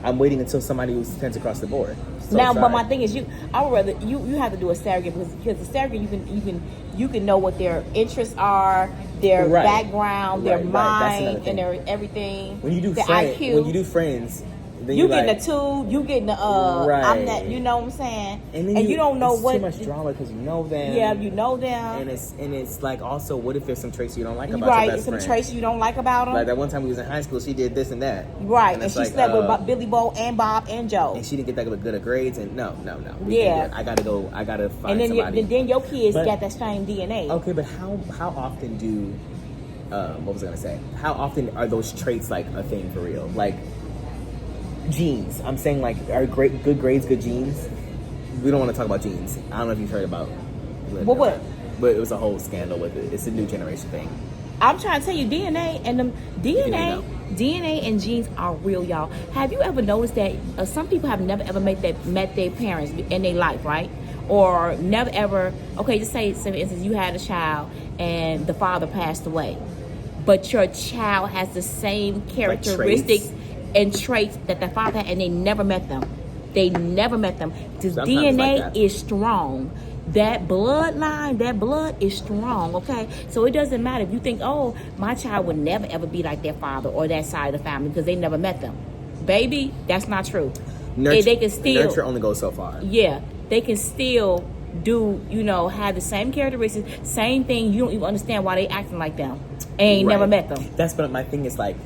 I'm waiting until somebody who's 10s across the board. So now, but my thing is, I would rather you have to do a surrogate because the surrogate you can know what their interests are, their background, their mind, and their everything. When you do friends, then you getting the two, you getting the I'm that, you know what I'm saying, and you don't know what too much drama because you know them. Yeah, you know them, and it's like also, what if there's some traits you don't like about your best friend? Some traits you don't like about them. Like that one time we was in high school, she did this and that. Right, and she slept with Billy Bo and Bob and Joe, and she didn't get that good of grades. And no. Yeah, I gotta find somebody. And then your kids got that same DNA. Okay, but how often do what was I gonna say? How often are those traits like a thing for real? Like genes. I'm saying like are good grades good genes? We don't want to talk about genes. I don't know if you've heard about. What? But it was a whole scandal with it. It's a new generation thing. I'm trying to tell you, DNA and genes are real, y'all. Have you ever noticed that some people have never ever met their parents in their life, right? Or never ever. Okay, just say for instance, you had a child and the father passed away, but your child has the same characteristics and traits that the father had, and they never met them. They never met them. The DNA is strong. That bloodline, that blood is strong, okay? So it doesn't matter if you think, oh, my child would never ever be like their father or that side of the family because they never met them. Baby, that's not true. They can still nurture only goes so far. Yeah, they can still do, have the same characteristics, same thing. You don't even understand why they acting like them. Ain't never met them. That's what my thing is like.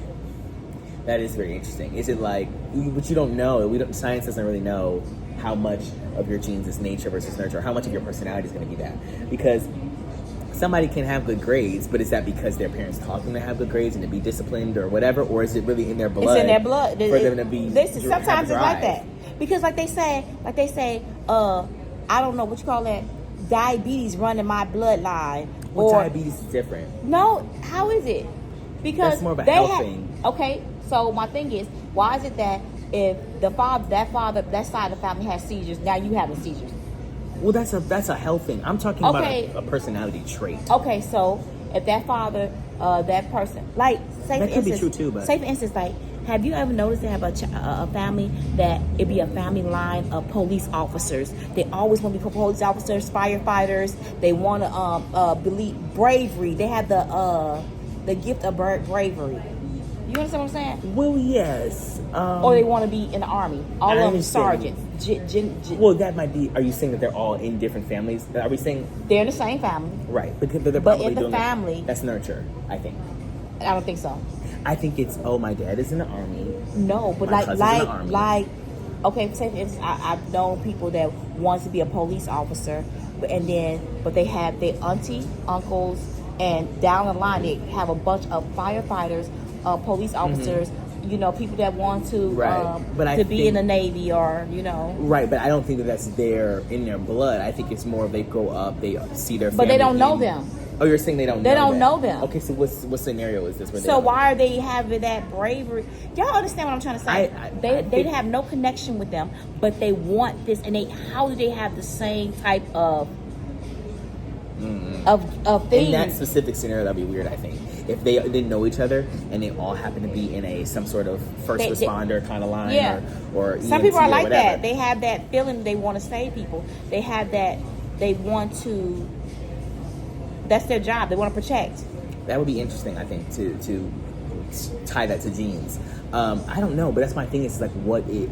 That is very interesting. Is it like, but you don't know. Science doesn't really know how much of your genes is nature versus nurture, or how much of your personality is going to be that. Because somebody can have good grades, but is that because their parents taught them to have good grades and to be disciplined or whatever, or is it really in their blood? It's in their blood for them to be. Sometimes it's like that because, like they say, I don't know what you call that. Diabetes run in my bloodline. Well, diabetes is different. No, how is it? Because that's more of a health thing. Okay, so my thing is, why is it that if that side of the family has seizures, now you having seizures? Well, that's a health thing. I'm talking about a personality trait. Okay, so if that father, that person, like, say that for could instance, be true too. But say for instance, like, have you ever noticed they have a family that it be a family line of police officers? They always want to be police officers, firefighters. They want to believe bravery. They have the gift of bravery. You understand what I'm saying? Well, yes. Or they want to be in the army. All of them sergeants. Well, that might be. Are you saying that they're all in different families? Are we saying they're in the same family? Right, but they're probably in the doing family, that's nurture. I think. I don't think so. I think it's my dad is in the army. No, but okay, say for instance, I've known people that want to be a police officer, but they have their auntie, uncles, and down the line they have a bunch of firefighters, police officers. People that want to be in the Navy or Right, but I don't think that's in their blood. I think it's more of they grow up, they see their family. But they don't know them. Oh, you're saying they don't know them. Okay, so what scenario is this? So why are they having that bravery? Y'all understand what I'm trying to say? They have no connection with them, but they want this, and how do they have the same type of things? In that specific scenario, that'd be weird, I think. If they didn't know each other and they all happen to be in some sort of first responder kind of line, or EMT, some people are like whatever. that. They have that feeling they want to save people. They have that they want to. That's their job. They want to protect. That would be interesting, I think, to tie that to genes. I don't know, but that's my thing. Is like,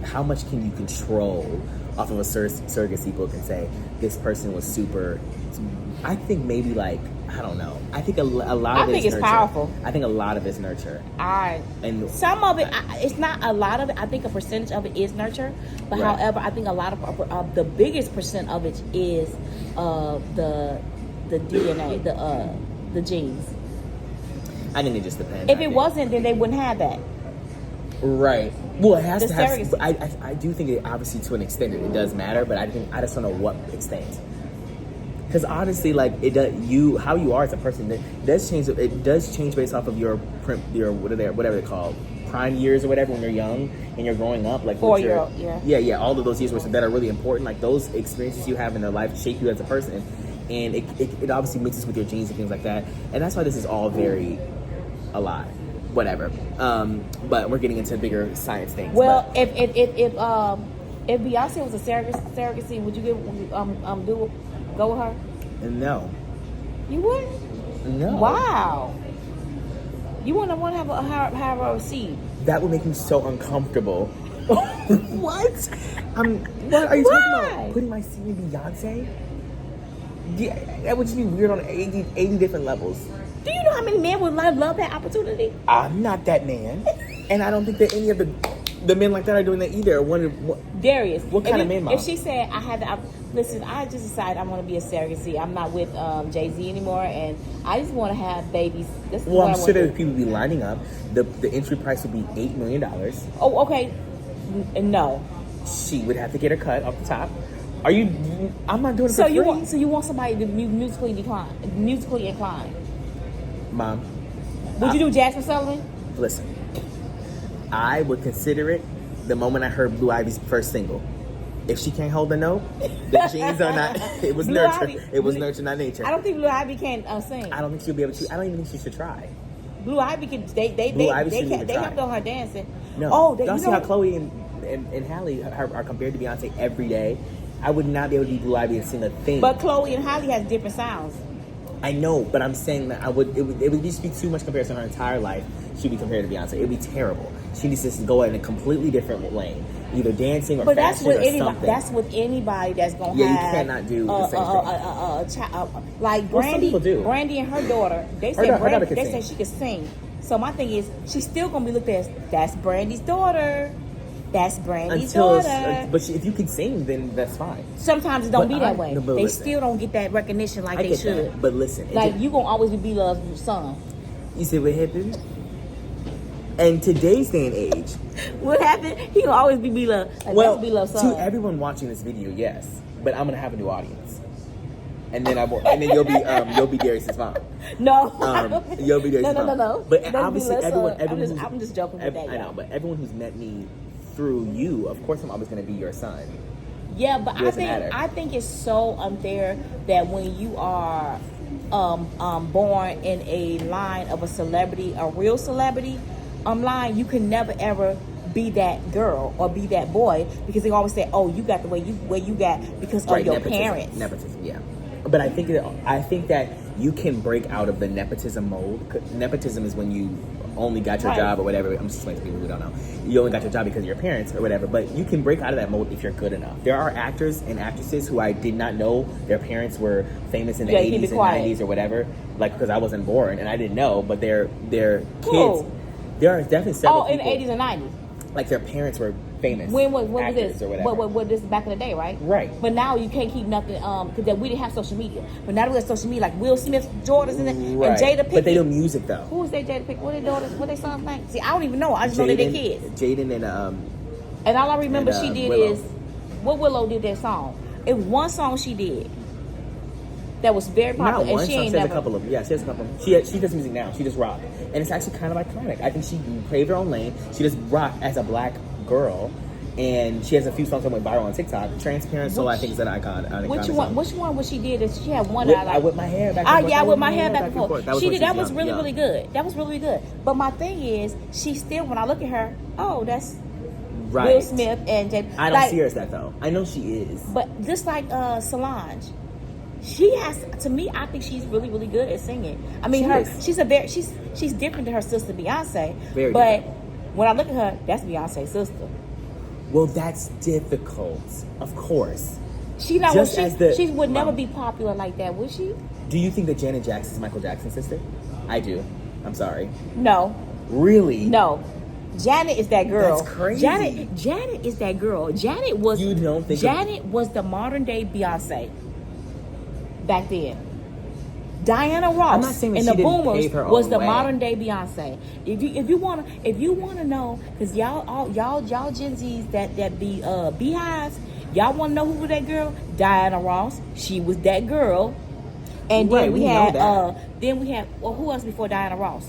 how much can you control off of a surrogacy book and say this person was super? I think maybe I don't know. I think a lot of it is nurture. I think it's powerful. I think a lot of it's nurture. And some of it, it's not a lot of it. I think a percentage of it is nurture. But however, I think a lot of the biggest percent of it is the DNA, the genes. I think it just depends. If it wasn't, then they wouldn't have that. Right. Well, it has to have. I do think it obviously to an extent it does matter, but I just don't know what extent. Because honestly, how you are as a person, it does change. It does change based off of your whatever they call prime years or whatever when you're young and you're growing up. Like 4-year-old, yeah. All of those years that are really important. Like those experiences you have in their life shape you as a person, and it obviously mixes with your genes and things like that. And that's why this is all very a lot, whatever. But we're getting into bigger science things. Well, if Beyonce was a surrogacy, would you go with her? No. You wouldn't? No. Wow. You wouldn't want to have a seed. That would make me so uncomfortable. What? What are you talking about? Putting my seed in Beyonce? Yeah, that would just be weird on 80 different levels. Do you know how many men would love that opportunity? I'm not that man. And I don't think that any of the men like that are doing that either. Darius. What kind of man, Mom? If she said, listen, I just decided I want to be a surrogacy. I'm not with Jay-Z anymore, and I just want to have babies. Well, I'm sure that people would be lining up. The entry price would be $8 million. Oh, okay. No. She would have to get her cut off the top. I'm not doing it for free. So you want somebody to musically inclined? Mom. Would you do Jasmine Sullivan? Listen. I would consider it the moment I heard Blue Ivy's first single. If she can't hold the note, the genes are not. It was nurture. It was nurture, not nature. I don't think Blue Ivy can sing. I don't think she'll be able to. I don't even think she should try. Blue Ivy can. They helped on her dancing. No. Oh, y'all see how Chloe and Halle are compared to Beyonce every day, I would not be able to be Blue Ivy and sing a thing. But Chloe and Halle has different sounds. I know, but I'm saying that it would just be too much comparison. Her entire life she'd be compared to Beyonce. It would be terrible. She needs to go in a completely different lane, either dancing or but that's fashion with or anybody. something. That's with anybody that's gonna have. Yeah, you cannot do the same thing. Like Well, some Brandy, people do. Brandy and her daughter. They Her said daughter could they sing. said she could sing. So my thing is, she's still gonna be looked at. That's Brandy's daughter. That's Brandy's daughter. But if you can sing, then that's fine. Sometimes it don't be that way. No, but They listen. still don't get that recognition like I they get should. that, but listen, Like you gonna always be B-Love's son. You see what happened? And today's day and age, What happened? He gonna always be B-Love. Like, well, that's B-Love's son. to everyone watching this video, yes, but I'm gonna have a new audience, and then you'll be Darius's mom. No. You'll be Darius's mom. No. But That's obviously, B-Love's everyone. son. I'm just joking with that. I know, but everyone who's met me through you, of course, I'm always gonna be your son. Yeah, but Doesn't matter. I think it's so unfair that when you are born in a line of a celebrity, a real celebrity line, you can never ever be that girl or be that boy because they always say, "Oh, you got the way you got because of your parents." Nepotism, yeah. But I think that you can break out of the nepotism mold. Nepotism is when you only got your job or whatever. I'm just explaining to people who don't know. You only got your job because of your parents or whatever. But you can break out of that mold if you're good enough. There are actors and actresses who I did not know their parents were famous in the 80s and 90s or whatever. Like because I wasn't born and I didn't know. But their kids. Cool. There are definitely several in the people, 80s and 90s. Like their parents were famous. When was actors this? Or whatever. What this is back in the day, right? Right. But now you can't keep nothing because we didn't have social media. But now we have social media like Will Smith, Jordans, and Jada Pinkett. But they do music though. Who is they Jada Pinkett? What are their daughters? What they sons name? See, I don't even know. I just know that they're kids. Jaden and And all I remember she did Willow. is what Willow did that song. It was one song she did that was very popular. Not one and she song. ain't She has never. a couple of them. Yeah, she has a couple of them. She does music now. She does rock. And it's actually kind of iconic. I think she paved her own lane. She does rock as a black girl. And she has a few songs that went viral on TikTok. Transparent Soul, I think, is an icon. Which one was she did? She had one Whip, that I like. I whip my hair back and forth. I whip my hair back and forth. She did. That was really good. That was really good. But my thing is, she still, when I look at her, oh, that's right. Will Smith and Jada. I don't see her as that though. I know she is. But just like Solange, she has. To me, I think she's really, really good at singing. I mean, she's different than her sister Beyonce. Very but different. when I look at her, that's Beyonce's sister. Well, that's difficult, of course. She would never be popular like that, would she? Do you think that Janet Jackson is Michael Jackson's sister? I do. I'm sorry. No. Really? No. Janet is that girl. That's crazy. Janet is that girl. Janet was. You don't think Janet was the modern day Beyonce back then. Diana Ross I'm not saying that and she the didn't Boomers pave her was own the way. modern day Beyonce. If you wanna know, because y'all Gen Zs that be beehives, y'all wanna know who was that girl? Diana Ross. She was that girl. And then we had well, who else before Diana Ross?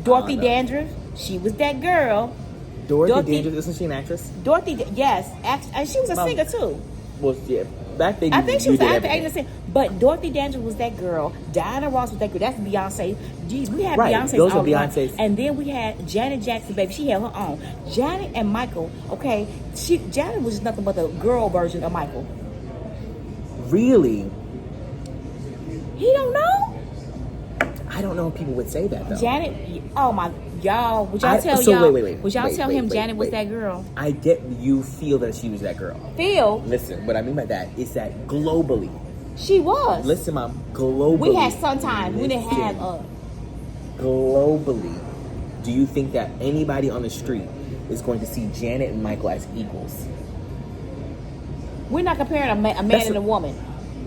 Dorothy Dandridge. She was that girl. Dorothy Dandridge, isn't she an actress? Dorothy, yes, and she was a singer too. Well, yeah, back then I think she was an actor, everything. but Dorothy Dandridge was that girl. Diana Ross was that girl. That's Beyonce. Geez, we had Beyonce's. Those were all around. Beyonce's. And then we had Janet Jackson, baby. She had her own. Janet and Michael. Okay, Janet was just nothing but the girl version of Michael. Really? He don't know. I don't know if people would say that though. Janet. Oh my. Y'all, would y'all tell him Janet was that girl? I get you feel that she was that girl. Feel? Listen, what I mean by that is that globally. She was. Listen, Mom, globally. We had sometimes. We didn't have globally, do you think that anybody on the street is going to see Janet and Michael as equals? We're not comparing a man and a woman.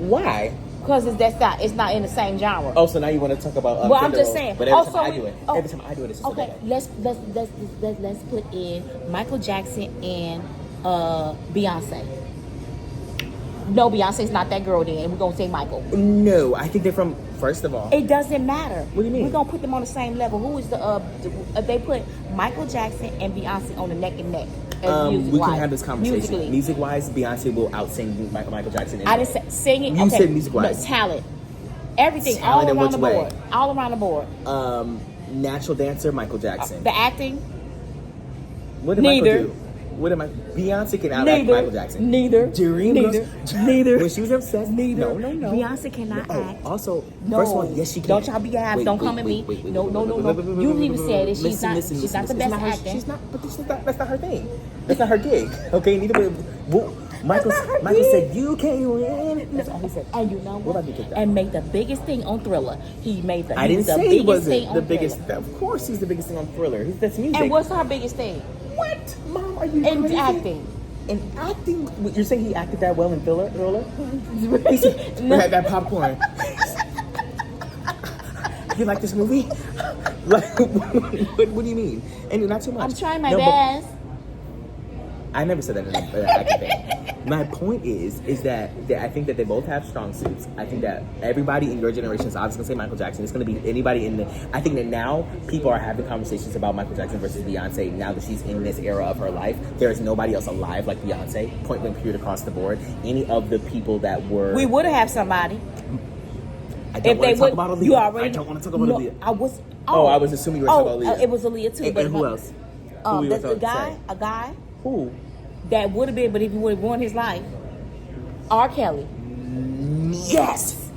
Why? Because it's not in the same genre. Oh, so now you want to talk about? Well, I'm just saying. But every time I do it, it's just okay. Let's put in Michael Jackson and Beyonce. No, Beyonce's not that girl. Then we're gonna say Michael. No, I think they're from. First of all, it doesn't matter. What do you mean? We're gonna put them on the same level. Who is they put Michael Jackson and Beyonce on the neck and neck. We can have this conversation. Music-wise, Beyonce will outsing Michael Jackson. I didn't say singing. You said music-wise. No, talent. Everything. Talent all around the way? board. All around the board. Natural dancer, Michael Jackson. The acting. What did Neither. Michael do? What am I? Beyonce can out-act Michael Jackson. Neither. When she was obsessed. Neither. No. Beyonce cannot act. Also, No. first of all, yes, she can. Don't y'all be ass. Don't come at me. No. You even said it. She's not the best actor. She's not. But that's not her thing. That's not her gig. Okay. Neither. Michael said, "You can't win." That's all he said. And you know what? About to get that? And made the biggest thing on Thriller. He made the. I didn't the say he biggest wasn't thing on the biggest. Thriller. Of course, he's the biggest thing on Thriller. That's music. And what's her biggest thing? What, Mom? Are you In crazy? acting. In acting, you're saying he acted that well in Thriller? He said, No. that popcorn. You like this movie? Like, what do you mean? And not too much. I'm trying my best. I never said that in an acting thing. My point is that I think that they both have strong suits. I think that everybody in your generation is obviously going to say Michael Jackson. It's going to be anybody in the... I think that now people are having conversations about Michael Jackson versus Beyonce now that she's in this era of her life. There is nobody else alive like Beyonce. Point blank period across the board. Any of the people that were... We would have somebody. I don't want to talk about Aaliyah. You already, I don't want to talk about Aaliyah. I was... I was assuming you were talking about Aaliyah. It was Aaliyah too. And who else? Who you a guy... Who? That would have been, but if he would have ruined his life, R. Kelly. Yes.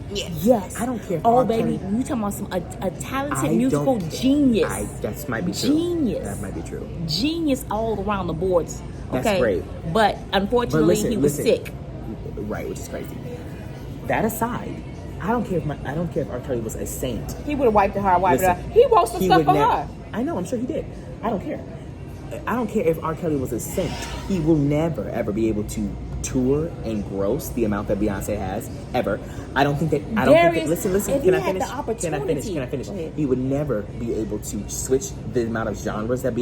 I don't care. Oh, baby, you talking about a talented musical genius. That might be true. Genius. That might be true. Genius all around the boards. Okay? That's great. But unfortunately, he was sick. Right, which is crazy. That aside, I don't care if R. Kelly was a saint. He would have wiped her. He wrote some stuff for her. I know. I'm sure he did. I don't care. I don't care if R. Kelly was a saint. He will never, ever be able to tour and gross the amount that Beyonce has, ever. I don't think that... Listen. Can I finish? He would never be able to switch the amount of genres that...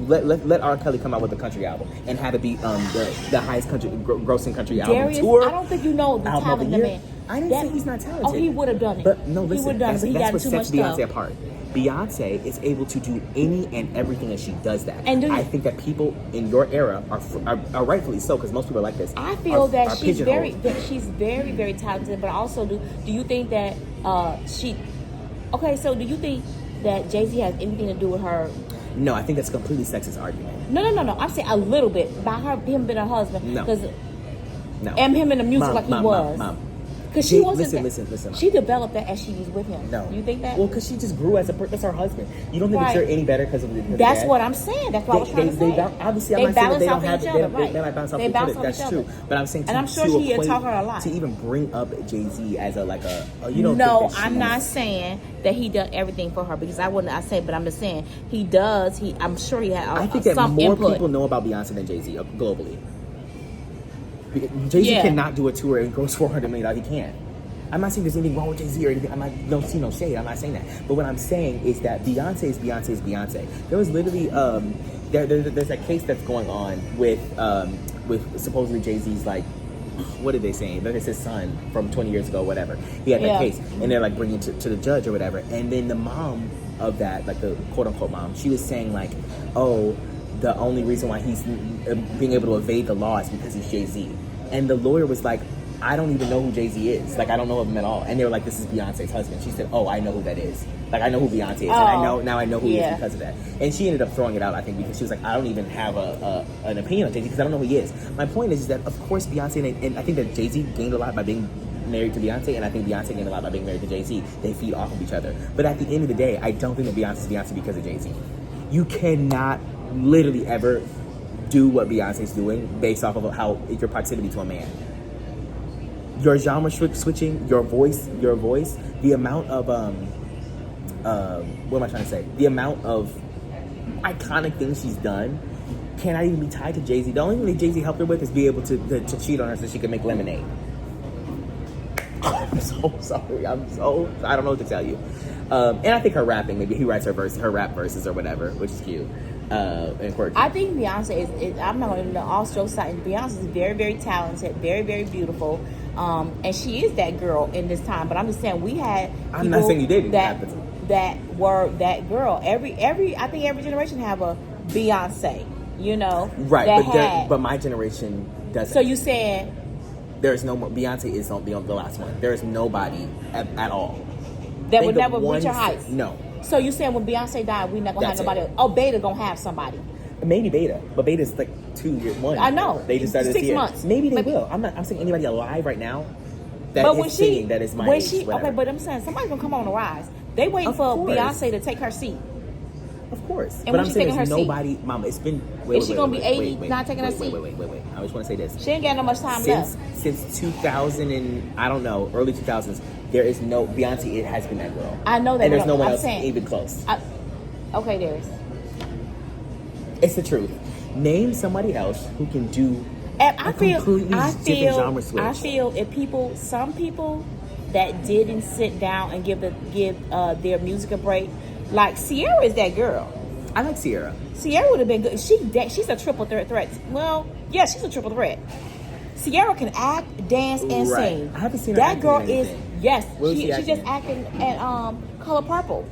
Let R. Kelly come out with a country album and have it be the highest grossing country album tour. I don't think you know the talent of the man. I didn't say he's not talented. Oh, he would have done it. But no, listen. He would have done it. That's what sets Beyonce apart. Beyonce is able to do any and everything, and she does that. And I think that people in your era are rightfully so, because most people are like this. I feel that she's very, very talented. But also, do you think that she? Okay, so do you think that Jay-Z has anything to do with her? No, I think that's a completely sexist argument. No. I'm saying a little bit by him being her husband. No. And him in the music he was. Mom. Because she wasn't. Listen. She developed that as she was with him. No. You think that? Well, because she just grew as a person. That's her husband. You don't think that you're any better because of the That's dad? What I'm saying. That's what I was trying to say. Obviously, I'm not saying that they don't have it. They might bounce off each other. That's true. But I'm saying, and I'm sure he had taught her a lot. To even bring up Jay-Z as No, I'm not saying that he done everything for her, because but I'm just saying he does. I'm sure he had. I think that more people know about Beyonce than Jay-Z globally. Jay-Z cannot do a tour and gross $400 million. He can't. I'm not saying there's anything wrong with Jay-Z or anything. Don't see no shade. I'm not saying that. But what I'm saying is that Beyonce is Beyonce. There was literally there's a case that's going on with supposedly Jay-Z's, like, what did they say? That it's his son from 20 years ago, whatever. He had that case, and they're like bringing it to the judge or whatever. And then the mom of that, like the quote unquote mom, she was saying like, oh, the only reason why he's being able to evade the law is because he's Jay-Z. And the lawyer was like, I don't even know who Jay-Z is. Like, I don't know him at all. And they were like, this is Beyonce's husband. She said, oh, I know who that is. Like, I know who Beyonce is. And I know who he is because of that. And she ended up throwing it out, I think, because she was like, I don't even have an opinion on Jay-Z because I don't know who he is. My point is that, of course, Beyonce, and I think that Jay-Z gained a lot by being married to Beyonce, and I think Beyonce gained a lot by being married to Jay-Z. They feed off of each other. But at the end of the day, I don't think that Beyonce's Beyonce because of Jay-Z. You cannot literally ever do what Beyonce's doing based off of how your proximity to a man. Your genre switching, your voice, the amount of what am I trying to say? The amount of iconic things she's done cannot even be tied to Jay-Z. The only thing that Jay-Z helped her with is be able to cheat on her so she could make lemonade. I'm so sorry. I don't know what to tell you. And I think her rapping, maybe he writes her rap verses or whatever, which is cute. And quirky. I think Beyonce is I'm not going to all jokes aside. Beyonce is very, very talented, very, very beautiful. And she is that girl in this time. But I'm just saying we had I'm not saying you didn't. That were that girl. I think every generation have a Beyonce, you know. Right, but my generation doesn't. So you said there's no more. Beyonce is the last one. There is nobody at all. That would never reach her heights. No. So you saying when Beyonce died, we not gonna have nobody else? Oh, Beta gonna have somebody. Maybe Beta, but Beta's like 1. I know. They just started 6 this year. months. Maybe they will. I'm saying anybody alive right now that But is when singing that is my when age. she, whatever. okay, but I'm saying somebody's gonna come on the rise. They waiting Of for course. Beyonce to take her seat. Of course. And But when I'm she saying taking her there's seat? nobody, Mama, it's been... Is she gonna be 80, not taking her seat? Wait. I just want to say this. She ain't got no much time left. Since 2000 and, I don't know, early 2000s, there is no... Beyonce, it has been that girl. I know that. And there's no one I'm else saying, even close. Okay, there is. It's the truth. Name somebody else who can do And a completely different genre switch. I feel if some people that didn't sit down and give their music a break, like Sierra is that girl. I like Sierra. Sierra would have been good. She's a triple threat. Well, yeah, she's a triple threat. Sierra can act, dance, and Right. sing. I haven't seen her That acting girl in is anything. yes. Where was She she just acting? acting at Color Purple.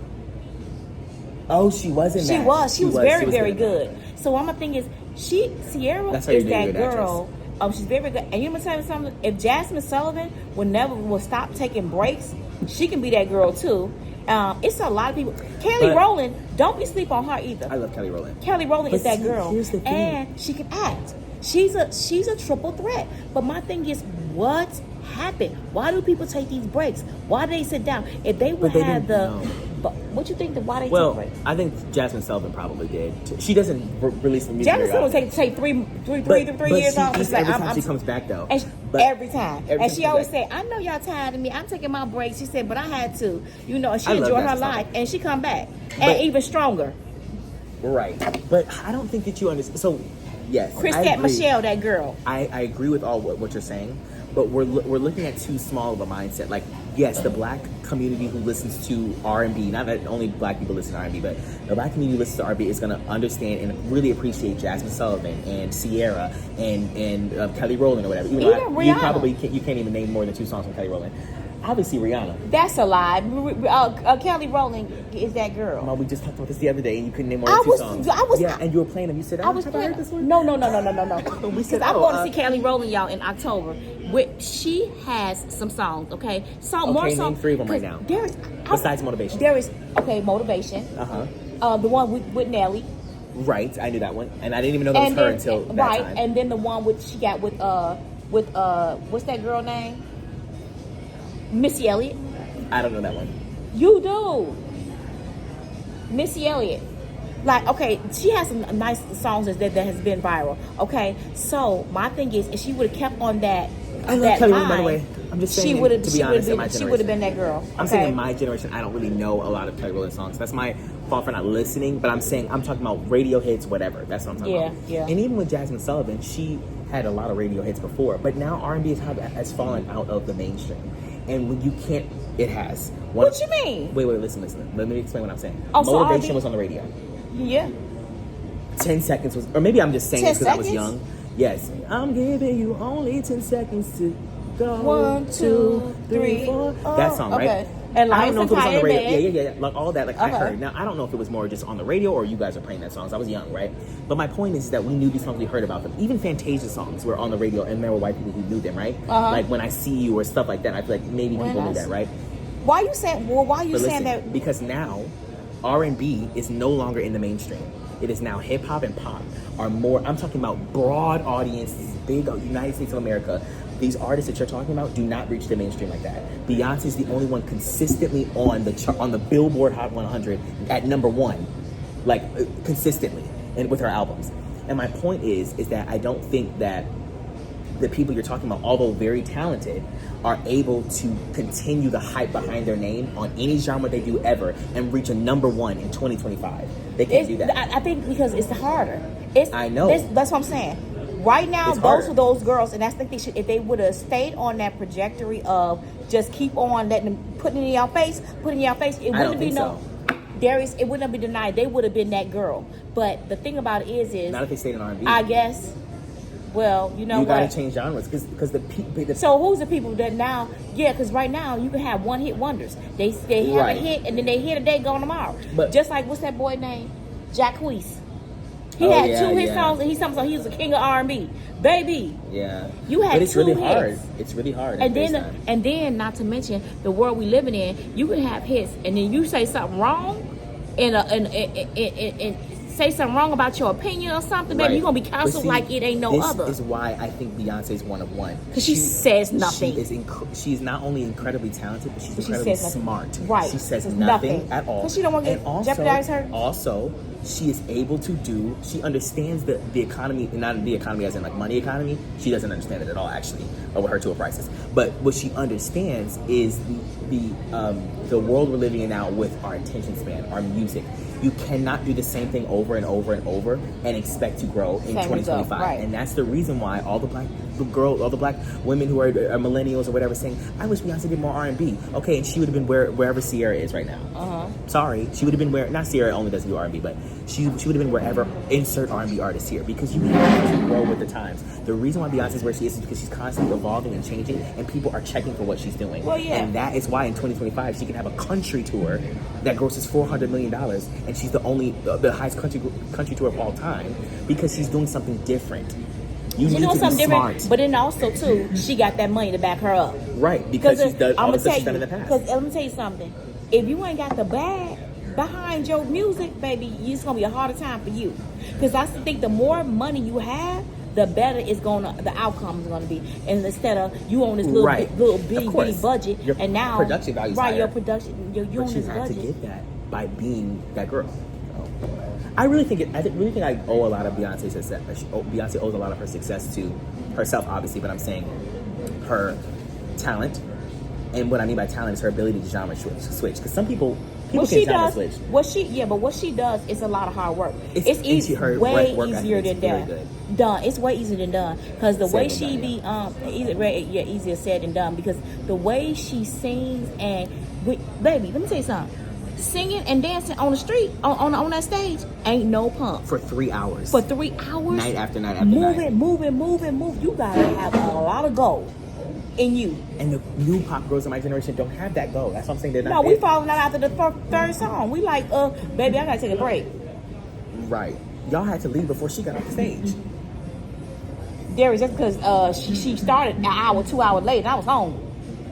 Oh, she was in She that. was. She was very, very in good. that. So one of the thing is, Sierra That's how you is do that your girl. She's very, very good. And you know, tell you something. If Jasmine Sullivan will stop taking breaks, she can be that girl too. It's a lot of people. Kelly Rowland, don't be sleep on her either. I love Kelly Rowland. Kelly Rowland is that see, girl, here's the thing. and she can act. She's a triple threat. But my thing is, what happened? Why do people take these breaks? Why do they sit down? If they would they have didn't the, know. but what you think? Why they take Well, breaks? I think Jasmine Sullivan probably did. She doesn't release the music. Jasmine very Sullivan often. take three years off. Just every time she comes back though. And But every time. every And time she she always comes say, I know y'all tired of me. I'm taking my breaks. She said, but I had to. You know, and she I love enjoyed her Jasmine life. Sullivan. And she come back. But- And even stronger. Right. But I don't think that you understand. So, yes. I Chrisette agree. Michelle, that girl. I agree with all what you're saying, but we're looking at too small of a mindset. Like, yes, the black community who listens to R&B, not that only black people listen to R&B, but the black community who listens to R&B is going to understand and really appreciate Jasmine Sullivan and Sierra and Kelly Rowland or whatever. Even though Rihanna. you probably can't even name more than 2 songs from Kelly Rowland. Obviously, Rihanna. That's a lie. Kelly Rowland is that girl. Mom, we just talked about this the other day, and you couldn't name more than 2 songs. Yeah, and you were playing them. You said, I was have I heard this one? No. We Because said, I'm going to see Kelly Rowland, y'all, in October. She has some songs, okay? More name songs. 3 of them right now. Besides Motivation. There is, Motivation. The one with Nelly. Right, I knew that one, and I didn't even know that was her until that right, time. and then the one she got with what's that girl name? Missy Elliott. I don't know that one. You do. Missy Elliott. Like, okay, she has some nice songs that has been viral. Okay, so my thing is, if she would have kept on that, I love that Kelly line, Rowland, by the way. I'm just saying, she would have. to be honest, in my She would have generation. been that girl. I'm okay? saying in my generation, I don't really know a lot of Kelly Rowland songs. That's my fault for not listening. But I'm talking about radio hits, whatever. That's what I'm talking about. Yeah. And even with Jasmine Sullivan, she had a lot of radio hits before, but now R&B has fallen out of the mainstream. And when you can't, it has. What you mean? Wait, listen. Let me explain what I'm saying. Oh, so Motivation R&B was on the radio. Yeah. 10 seconds was, or maybe I'm just saying 10 this because I was seconds? young. Yes. I'm giving you only 10 seconds to go. 1, 2, 3, 4. oh, That song, right? okay. And I don't know if it was on the radio. Bed. Yeah. Like all that. Like I Okay. heard. Now I don't know if it was more just on the radio or you guys are playing that songs. I was young, right? But my point is that we knew these songs, we heard about them. Even Fantasia songs were on the radio, and there were white people who knew them, right? Like When I See You or stuff like that. I feel like maybe people knew that, right? Why you saying? Well, why you But saying listen, that? because now R&B is no longer in the mainstream. It is now hip hop and pop are more. I'm talking about broad audiences, big United States of America. These artists that you're talking about do not reach the mainstream like that. Beyonce is the only one consistently on the Billboard Hot 100 at number 1, like consistently, and with her albums. And my point is that I don't think that the people you're talking about, although very talented, are able to continue the hype behind their name on any genre they do ever and reach a number 1 in 2025. They can't do that. I think because it's harder. I know. That's what I'm saying. Right now, It's those harder. are those girls, and I think they should, if they would have stayed on that trajectory of just keep on letting them putting it in your face, it wouldn't be so. It wouldn't have been denied. They would have been that girl. But the thing about it is Not if they stayed in R&B. I guess. Well, you know you what? gotta change genres because the people. So who's the people that now? Yeah, because right now you can have one hit wonders. They have Right. a hit and then they hit a day gone tomorrow. But- just like what's that boy name? Jacquees. He Oh, had yeah, 2 hit yeah. songs and he was the king of R&B. Baby, Yeah, you had but it's 2 really hits. hard. It's really hard. And at then FaceTime. not to mention the world we living in, you can have hits and then you say something wrong in say something wrong about your opinion or something, baby, you're gonna be canceled like it ain't no other. This is why I think Beyonce's one of one. Because she says nothing. She's not only incredibly talented, but she's incredibly smart. Right. She says nothing at all. Because she don't want to jeopardize her. Also, she is able to do, she understands the economy, not the economy as in like money economy. She doesn't understand it at all, actually, over her tour prices. But what she understands is the world we're living in now with our attention span, our music. You cannot do the same thing over and over and over and expect to grow in 2025. Right. And that's the reason why all the black women who are millennials or whatever saying, I wish Beyonce did more R&B. Okay, and she would have been wherever Sierra is right now. Sorry, she would have been not Sierra only doesn't do R&B, but she would have been wherever, insert R&B artist here, because you have to grow with the times. The reason why Beyonce is where she is because she's constantly evolving and changing, and people are checking for what she's doing. Well, yeah. And that is why in 2025 she can have a country tour that grosses $400 million, and she's the highest country tour of all time, because she's doing something different. You need to be smart. But then also too, she got that money to back her up. Right, because she's done all the stuff she's done in the past. Because let me tell you something. If you ain't got the bag behind your music, baby, it's gonna be a harder time for you. Because I think the more money you have, the better the outcome is gonna be. And instead of you on this little bitty budget, your and now production value, right, your production, you on this budget. But you had to get that by being that girl. I really think I owe a lot of Beyonce's success. Beyonce owes a lot of her success to herself, obviously, but I'm saying her talent. And what I mean by talent is her ability to genre switch. Because some people can genre switch. What she does is a lot of hard work. It's way easier than done. It's way easier than done. Because the way she be easier said than done. Because the way she sings baby, let me tell you something. Singing and dancing on the street, on that stage, ain't no pump. For 3 hours. Night after night. Move. You gotta have a lot of gold in you. And the new pop girls in my generation don't have that gold. That's what I'm saying. They're not. No, we falling out after the third song. We like, baby, I gotta take a break. Right. Y'all had to leave before she got off the stage. There is just because she started an hour, 2 hours late, and I was home.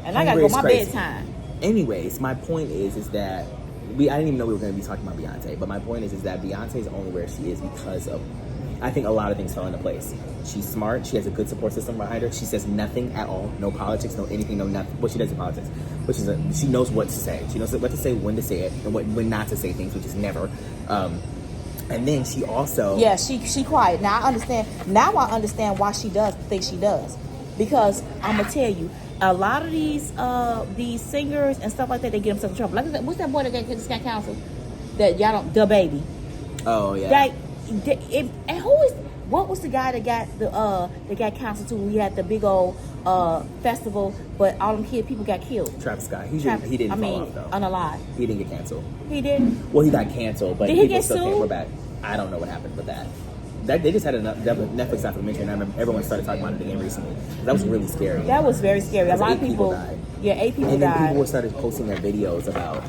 And I gotta go my bedtime. Anyways, my point is that I didn't even know we were going to be talking about Beyonce, but my point is that Beyonce is only where she is because of, I think a lot of things fell into place. She's smart. She has a good support system behind her. She says nothing at all. No politics, no anything, no nothing. Well, she does in politics, but she knows what to say. She knows what to say, when to say it, and when not to say things, which is never. And then she also... Yeah, she quiet. Now I understand why she does the things she does. Because I'm going to tell you, a lot of these singers and stuff like that, they get themselves in trouble. Like, what's that boy that just got canceled? That y'all don't, the baby. Oh yeah. What was the guy that got canceled too? We had the big old festival, but all them people got killed. Travis Scott. He didn't fall off though. Unalive. He didn't get canceled. He didn't. Well, he got canceled, but did he get sued? We're back. I don't know what happened with that. They just had a Netflix documentary, and I remember everyone started talking about it again recently. That was really scary. That was very scary. A lot of people died. Yeah, 8 people died. And then people started posting their videos about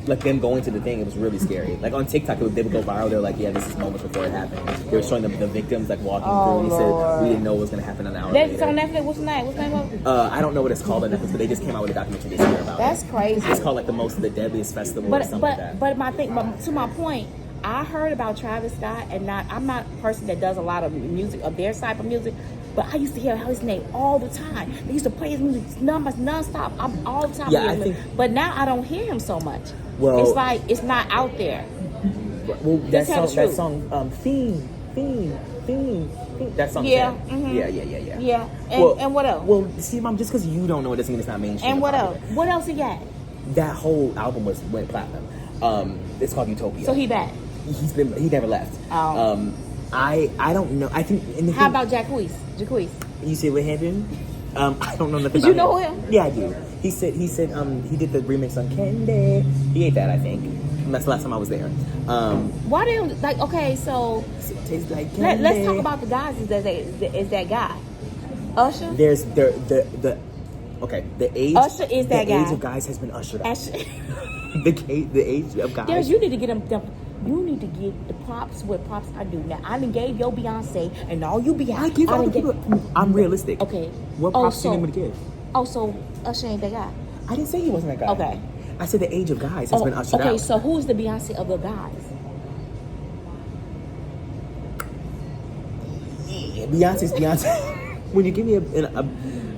like them going to the thing. It was really scary. Like on TikTok, they would go viral. They're like, yeah, this is moments before it happened. They were showing them the victims like walking through. And he said, we didn't know what was going to happen an hour later. That's on Netflix. What's the name? What's the name of it? I don't know what it's called on Netflix, but they just came out with a documentary this year about That's crazy. It's called like the deadliest festival or something like that. But to my point, I heard about Travis Scott, and I'm not a person that does a lot of music of their type of music, but I used to hear his name all the time. They used to play his music non-stop. I'm all the time. Yeah, but now I don't hear him so much. Well, it's like it's not out there. Well, that song, Fiend. That song. Yeah. Mm-hmm. Yeah. And what else? Well, see, Mom, just because you don't know it doesn't mean it's not mainstream. And what else? What else he got? That whole album went platinum. It's called Utopia. So he back. He never left. Oh. I don't know. I think. How about Jacquees? You see what happened? I don't know nothing. Did about you know him. him? Yeah, I do. He said he did the remix on Candy. He ate that, I think. And that's the last time I was there. Why do you like? Okay, so tastes like candy. Let's talk about the guys. Is that guy Usher? There's the age. Usher is that guy. The age of guys has been ushered out. the age of guys. You need to get them. You need to get the props where props I do. Now, I done gave your Beyonce and all you Beyonce. I give other people. I'm realistic. Okay. What props do you need me to give? Oh, so Usher ain't that guy? I didn't say he wasn't that guy. Okay. I said the age of guys has been ushered out. Okay, so who's the Beyonce of the guys? Beyonce's Beyonce. When you give me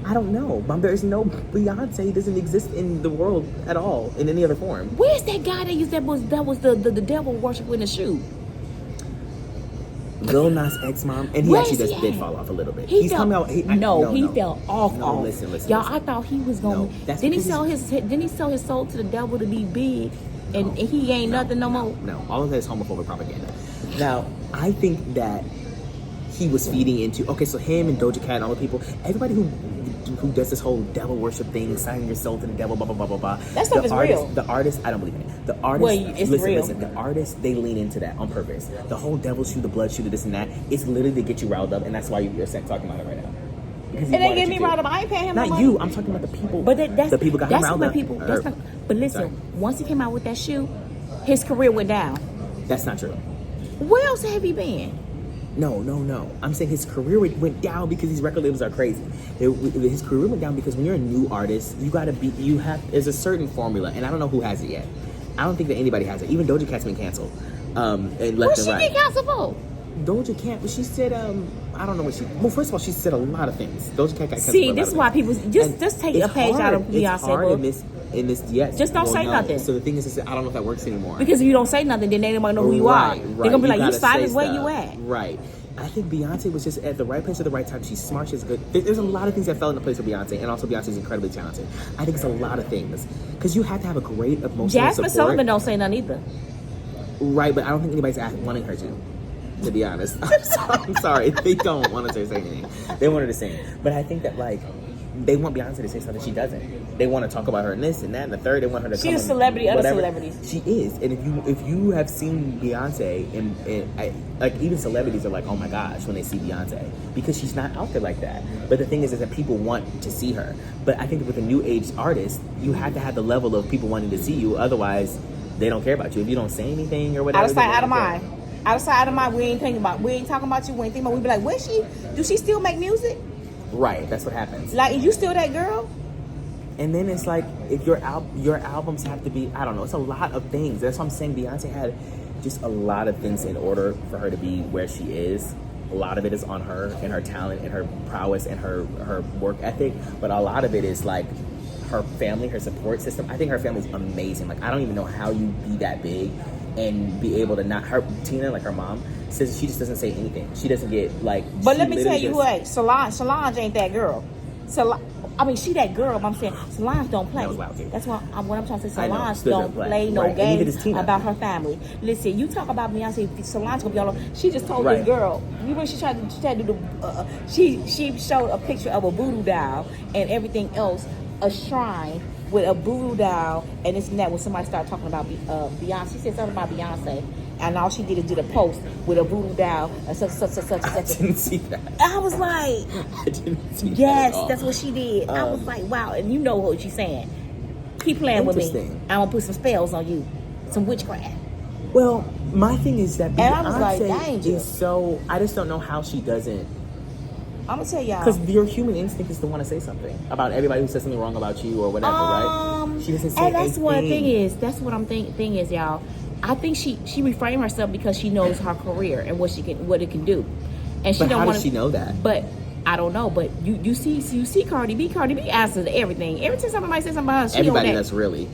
I don't know. There's no Beyonce doesn't exist in the world at all in any other form. Where's that guy that was the devil worshiping the shoe? Lil Nas X, mom, and he actually did fall off a little bit. He's coming out. He fell off. No, listen. Y'all, I thought he was gonna. Didn't he sell his soul to the devil to be big, and he ain't nothing no more? No, all of that is homophobic propaganda. Now, I think that he was feeding into. Okay, so him and Doja Cat and all the people, everybody who does this whole devil worship thing, signing your soul to the devil, blah blah blah blah blah. That stuff is real. The artists, I don't believe in it. The artists, it's real. Listen. The artists, they lean into that on purpose. The whole devil shoe, the blood shoe, the this and that. It's literally to get you riled up, and that's why you're talking about it right now. And they get me riled up. I ain't paying him no money. Not you. I'm talking about the people. But that's the people got him riled up. But listen, once he came out with that shoe, his career went down. That's not true. Where else have he been? No. I'm saying his career went down because these record labels are crazy. His career went down because when you're a new artist, there's a certain formula, and I don't know who has it yet. I don't think that anybody has it. Even Doja Cat's been canceled. And left and right. What's she get canceled for? Doja Cat, but she said, I don't know what well, first of all, she said a lot of things. Doja Cat got canceled. See, this is why people just take a page out of Beyonce. It's hard in this, yes. Just don't say nothing. So the thing is, I don't know if that works anymore. Because if you don't say nothing, then they don't know who you are. They're gonna be like, you silent, where you at? Right. I think Beyonce was just at the right place at the right time. She's smart, she's good. There's a lot of things that fell into place for Beyonce, and also Beyonce's incredibly talented. I think it's a lot of things. Because you have to have a great emotional Jasmine support. Sullivan don't say nothing either. Right, but I don't think anybody's wanting her to be honest. I'm sorry. They don't want her to say anything. They want her to sing. But I think that, they want Beyonce to say something she doesn't. They want to talk about her in this and that and the third. They want her to She's a celebrity, other celebrities. She is. And if you have seen Beyonce, and even celebrities are like, oh my gosh, when they see Beyonce. Because she's not out there like that. But the thing is that people want to see her. But I think that with a new age artist, you have to have the level of people wanting to see you. Otherwise, they don't care about you. If you don't say anything or whatever. Out of sight, out of mind. Out of sight, out of mind. We ain't talking about you. We ain't thinking about. We be like, where's she? Do she still make music? Right, that's what happens. Like, is you still that girl? And then it's like, if your albums have to be, I don't know, it's a lot of things. That's what I'm saying. Beyonce had just a lot of things in order for her to be where she is. A lot of it is on her and her talent and her prowess and her work ethic. But a lot of it is like her family, her support system. I think her family's amazing. Like, I don't even know how you be that big and be able to not, Tina, like her mom, says she just doesn't say anything. She doesn't get But let me tell you who ain't. Solange ain't that girl. She that girl, but I'm saying Solange don't play. That was loud, too. That's what I'm trying to say. Solange don't play no games about her family. Listen, you talk about Beyonce, Solange gonna be all over. She just told this girl. You know, she tried to do the. She showed a picture of a voodoo doll and everything else, a shrine with a voodoo doll and this and that. When somebody started talking about Beyonce, she said something about Beyonce. And all she did is did a post with a voodoo doll and such. I didn't see that. I was like, I didn't see that. Yes, that's what she did. I was like, wow. And you know what she's saying. Keep playing with me. I'm going to put some spells on you. Some witchcraft. Well, my thing is that Beyonce and I was like, is so, I just don't know how she doesn't. I'm going to tell y'all. Because your human instinct is to want to say something about everybody who says something wrong about you or whatever, right? She doesn't say anything. And that's what thing is. That's what thing is, y'all. I think she reframed herself because she knows her career and what it can do, and she don't want. Does she know that? But I don't know. But you see Cardi B. Cardi B answers everything. Every time somebody says something about her, everybody does really.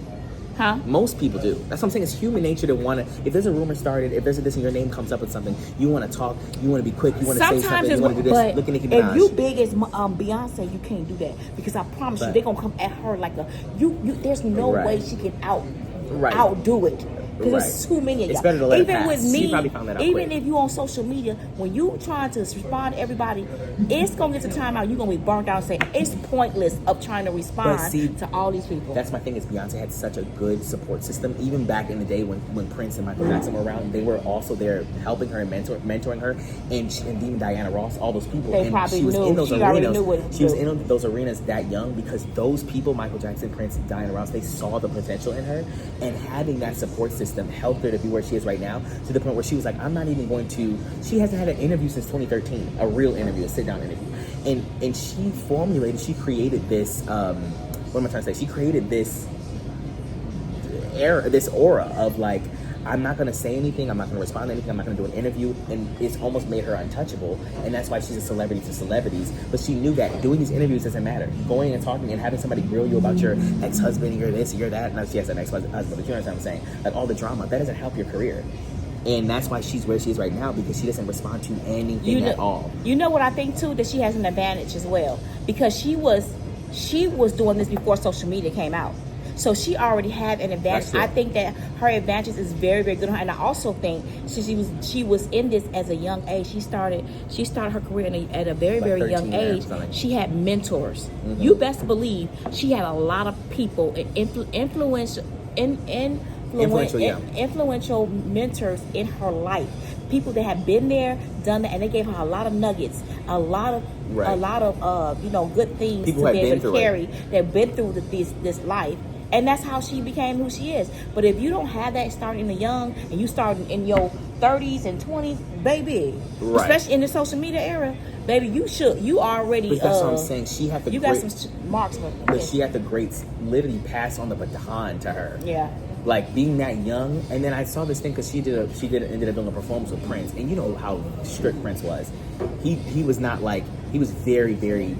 Huh? Most people do. That's what I'm saying. It's human nature to want to. If there's a rumor started, if there's a this and your name comes up with something, you want to talk. You want to be quick. You want to say something. You want to do this. Look at Nicki Minaj. If you big as Beyonce, you can't do that because I promise you, they're gonna come at her like a you. There's no way she can outdo it. Because there's too many of y'all. It's better to let even it pass. With me, she probably found that out even quick. if you on social media, when you trying to respond to everybody, it's gonna get to time out. You're gonna be burnt out and say it's pointless of trying to respond to all these people. That's my thing is Beyonce had such a good support system. Even back in the day when Prince and Michael Jackson were around, they were also there helping her and mentoring her, and even Diana Ross, all those people. They probably knew. She already knew what she was in those arenas that young because those people, Michael Jackson, Prince, Diana Ross, they saw the potential in her, and having that support system helped her to be where she is right now, to the point where she was like, I'm not even going to. She hasn't had an interview since 2013, a real interview, a sit down interview, and she created this. What am I trying to say? She created this aura of like, I'm not going to say anything. I'm not going to respond to anything. I'm not going to do an interview. And it's almost made her untouchable. And that's why she's a celebrity to celebrities. But she knew that doing these interviews doesn't matter. Going and talking and having somebody grill you about your ex-husband, you're this, you're that. No, she has an ex-husband, but you understand what I'm saying? Like all the drama, that doesn't help your career. And that's why she's where she is right now, because she doesn't respond to anything at all. You know what I think too? That she has an advantage as well. Because she was doing this before social media came out. So she already had an advantage. I think that her advantage is very, very good. And I also think she was in this as a young age. She started her career at a very, like very young age. She had mentors. Mm-hmm. You best believe she had a lot of people, influential mentors in her life. People that had been there, done that, and they gave her a lot of nuggets, a lot of good things people to be able to carry. They've been through this life. And that's how she became who she is. But if you don't have that starting in the young, and you start in your 30s and 20s, baby, especially in the social media era, baby, you already. But that's what I'm saying. She had the you got some marks, but she had the greats literally pass on the baton to her. Yeah. Like being that young, and then I saw this thing because ended up doing a performance with Prince, and you know how strict Prince was. He was not like, he was very, very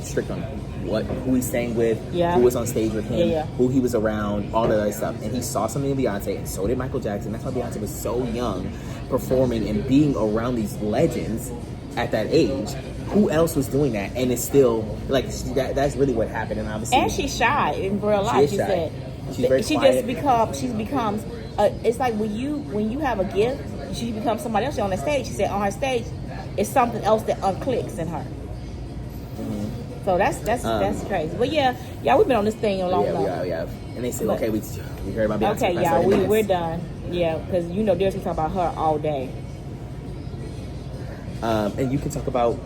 strict on who he sang with, who was on stage with him, who he was around, all that other stuff. And he saw something in Beyonce, and so did Michael Jackson. That's why Beyonce was so young, performing and being around these legends at that age. Who else was doing that? And it's still like that's really what happened. And obviously, and she's shy in real life. She said she's very quiet. She becomes. It's like when you have a gift, she becomes somebody else on the stage. She said on her stage, it's something else that unclicks in her. Mm-hmm. So that's crazy. But yeah, we've been on this thing a long time. Yeah. And they said, okay, we heard about Beyonce. Okay, yeah, we're done. Yeah, because there's talk about her all day. And you can talk about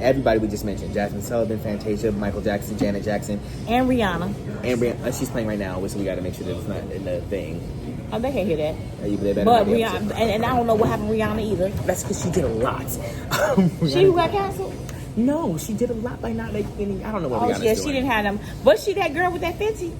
everybody we just mentioned: Jasmine Sullivan, Fantasia, Michael Jackson, Janet Jackson, and Rihanna. She's playing right now, so we got to make sure that it's not in the thing. Oh, they can't hear that. But Rihanna, and I don't know what happened to Rihanna either. That's because she did a lot. She who got canceled? No, she did a lot by not making any. I don't know what Rihanna's doing. She didn't have them. But she that girl with that 50.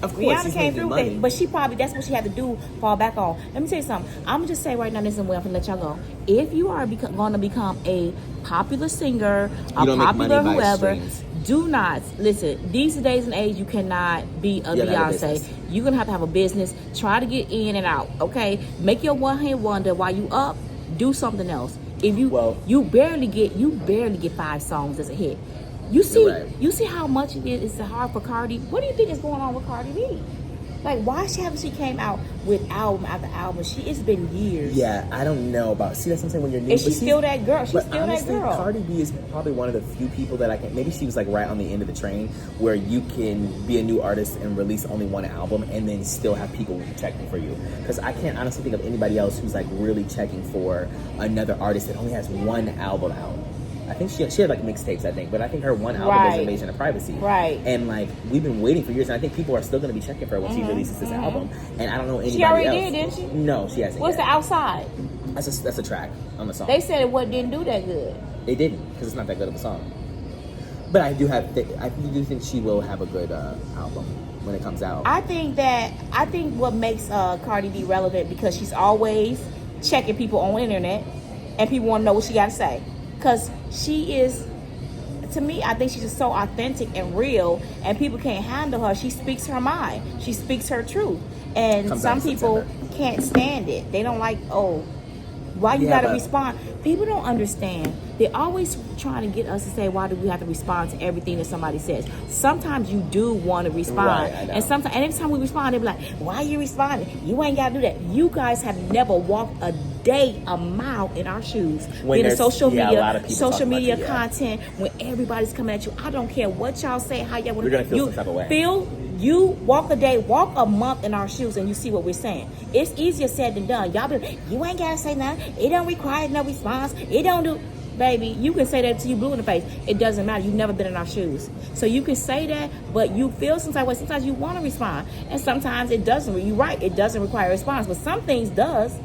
Of course, Rihanna came through with it, but she probably, that's what she had to do, fall back on. Let me tell you something. I'm going to just say right now, this is where I'm going to let y'all go. If you are going to become a popular singer, a popular whoever, do not, listen, these days and age, you cannot be a Beyonce. You're going to have a business. Try to get in and out, okay? Make your one-hit wonder while you up. Do something else. If you barely get 5 songs as a hit. You see how much it is hard for Cardi. What do you think is going on with Cardi B? Like, why haven't she came out with album after album? It's been years. Yeah, I don't know about. See, that's what I'm saying. When you're new, she's still that girl. She's still honestly, that girl. Cardi B is probably one of the few people that I can. Maybe she was like right on the end of the train where you can be a new artist and release only one album and then still have people checking for you. Because I can't honestly think of anybody else who's like really checking for another artist that only has one album out. I think she had like mixtapes, I think, but I think her one album is Invasion of Privacy. Right. And like we've been waiting for years, and I think people are still going to be checking for her when she releases this album. And I don't know anybody else. She already did, didn't she? No, she hasn't. What's yet. The Outside? That's a track on the song. They said it didn't do that good. They didn't, because it's not that good of a song. But I do think she will have a good album when it comes out. I think what makes Cardi B relevant because she's always checking people on the internet, and people want to know what she got to say. Because she is, to me, I think she's just so authentic and real, and people can't handle her. She speaks her mind. She speaks her truth. And some people can't stand it. They don't like, why you gotta respond? People don't understand. They're always trying to get us to say, why do we have to respond to everything that somebody says? Sometimes you do want to respond. Right, and every time we respond, they be like, why are you responding? You ain't gotta do that. You guys have never walked a mile in our shoes. In social media content, when everybody's coming at you. I don't care what y'all say, how y'all want to. You're gonna feel some type of way. You walk a month in our shoes and you see what we're saying. It's easier said than done. Y'all be like, you ain't gotta say nothing. It don't require no response. It don't do. Baby, you can say that till you blue in the face. It doesn't matter. You've never been in our shoes. So you can say that, but you feel some type of way. Sometimes you want to respond. And sometimes it doesn't. You're right. It doesn't require a response. But some things does.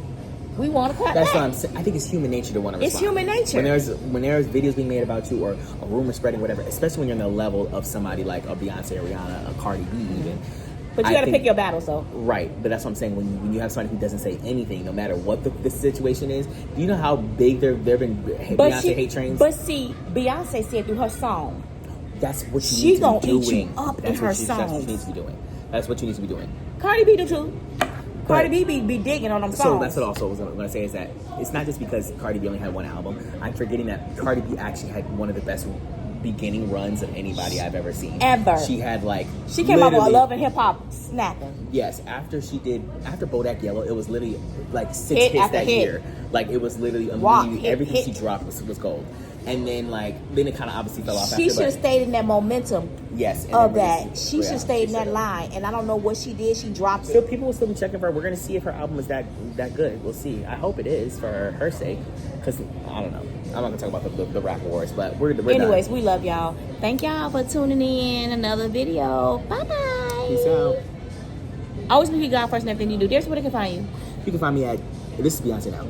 We want to clap That's back. what I'm saying. I think it's human nature to want to respond. It's human nature. When there's videos being made about you or a rumor spreading, whatever, especially when you're on the level of somebody like a Beyonce, a Rihanna, a Cardi B even, But you got to pick your battles, though. Right, but that's what I'm saying. When you have somebody who doesn't say anything, no matter what the situation is, do you know how big there have been Beyonce hate trains? But see, Beyonce said through her song, that's what you she need to be doing. She gonna eat you up in her songs. That's what you need to be doing. That's what you need to be doing. Cardi B do too. Cardi B be digging on them songs. So that's what also was going to say is that it's not just because Cardi B only had one album. I'm forgetting that Cardi B actually had one of the best beginning runs of anybody I've ever seen. Ever. She had like she came out with Love and Hip Hop snapping. Yes, after Bodak Yellow, it was literally like 6 hits that year. Like it was literally amazing. Everything she dropped was gold. And then it kind of obviously fell off. She should have stayed in that momentum. Yes, of that. She should have stayed in that line. And I don't know what she did. She dropped it. People will still be checking for her. We're gonna see if her album is that good. We'll see. I hope it is for her sake. Because I don't know. I'm not gonna talk about the rap wars, but we're anyways, done. We love y'all. Thank y'all for tuning in. Another video. Bye bye. Peace out. Always be God first in everything you do. There's where they can find you. You can find me at. This is Beyonce now.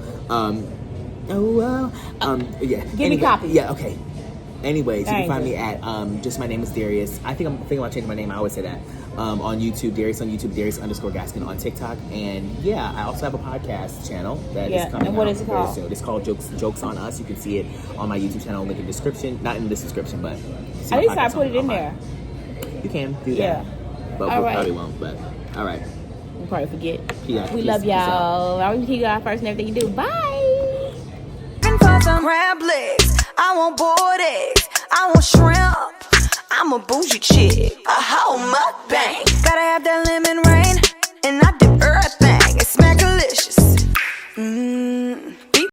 Yeah. Give me copy. Yeah. Okay. Anyways, you can find me at just my name is Darius. I think I'm thinking about changing my name. I always say that. On YouTube, Darius on YouTube, Darius_Gaskin on TikTok, and yeah, I also have a podcast channel that is coming. And what out is it called? Soon. It's called Jokes on Us. You can see it on my YouTube channel. Link in the description. Not in this description, but at least I put it in there. You can do that, but we probably won't. But all right, we'll probably forget. Yeah, we love y'all. I want to keep y'all first in everything you do. Bye. For some crab legs, I want boiled eggs, I want shrimp. I'm a bougie chick, a whole mukbang.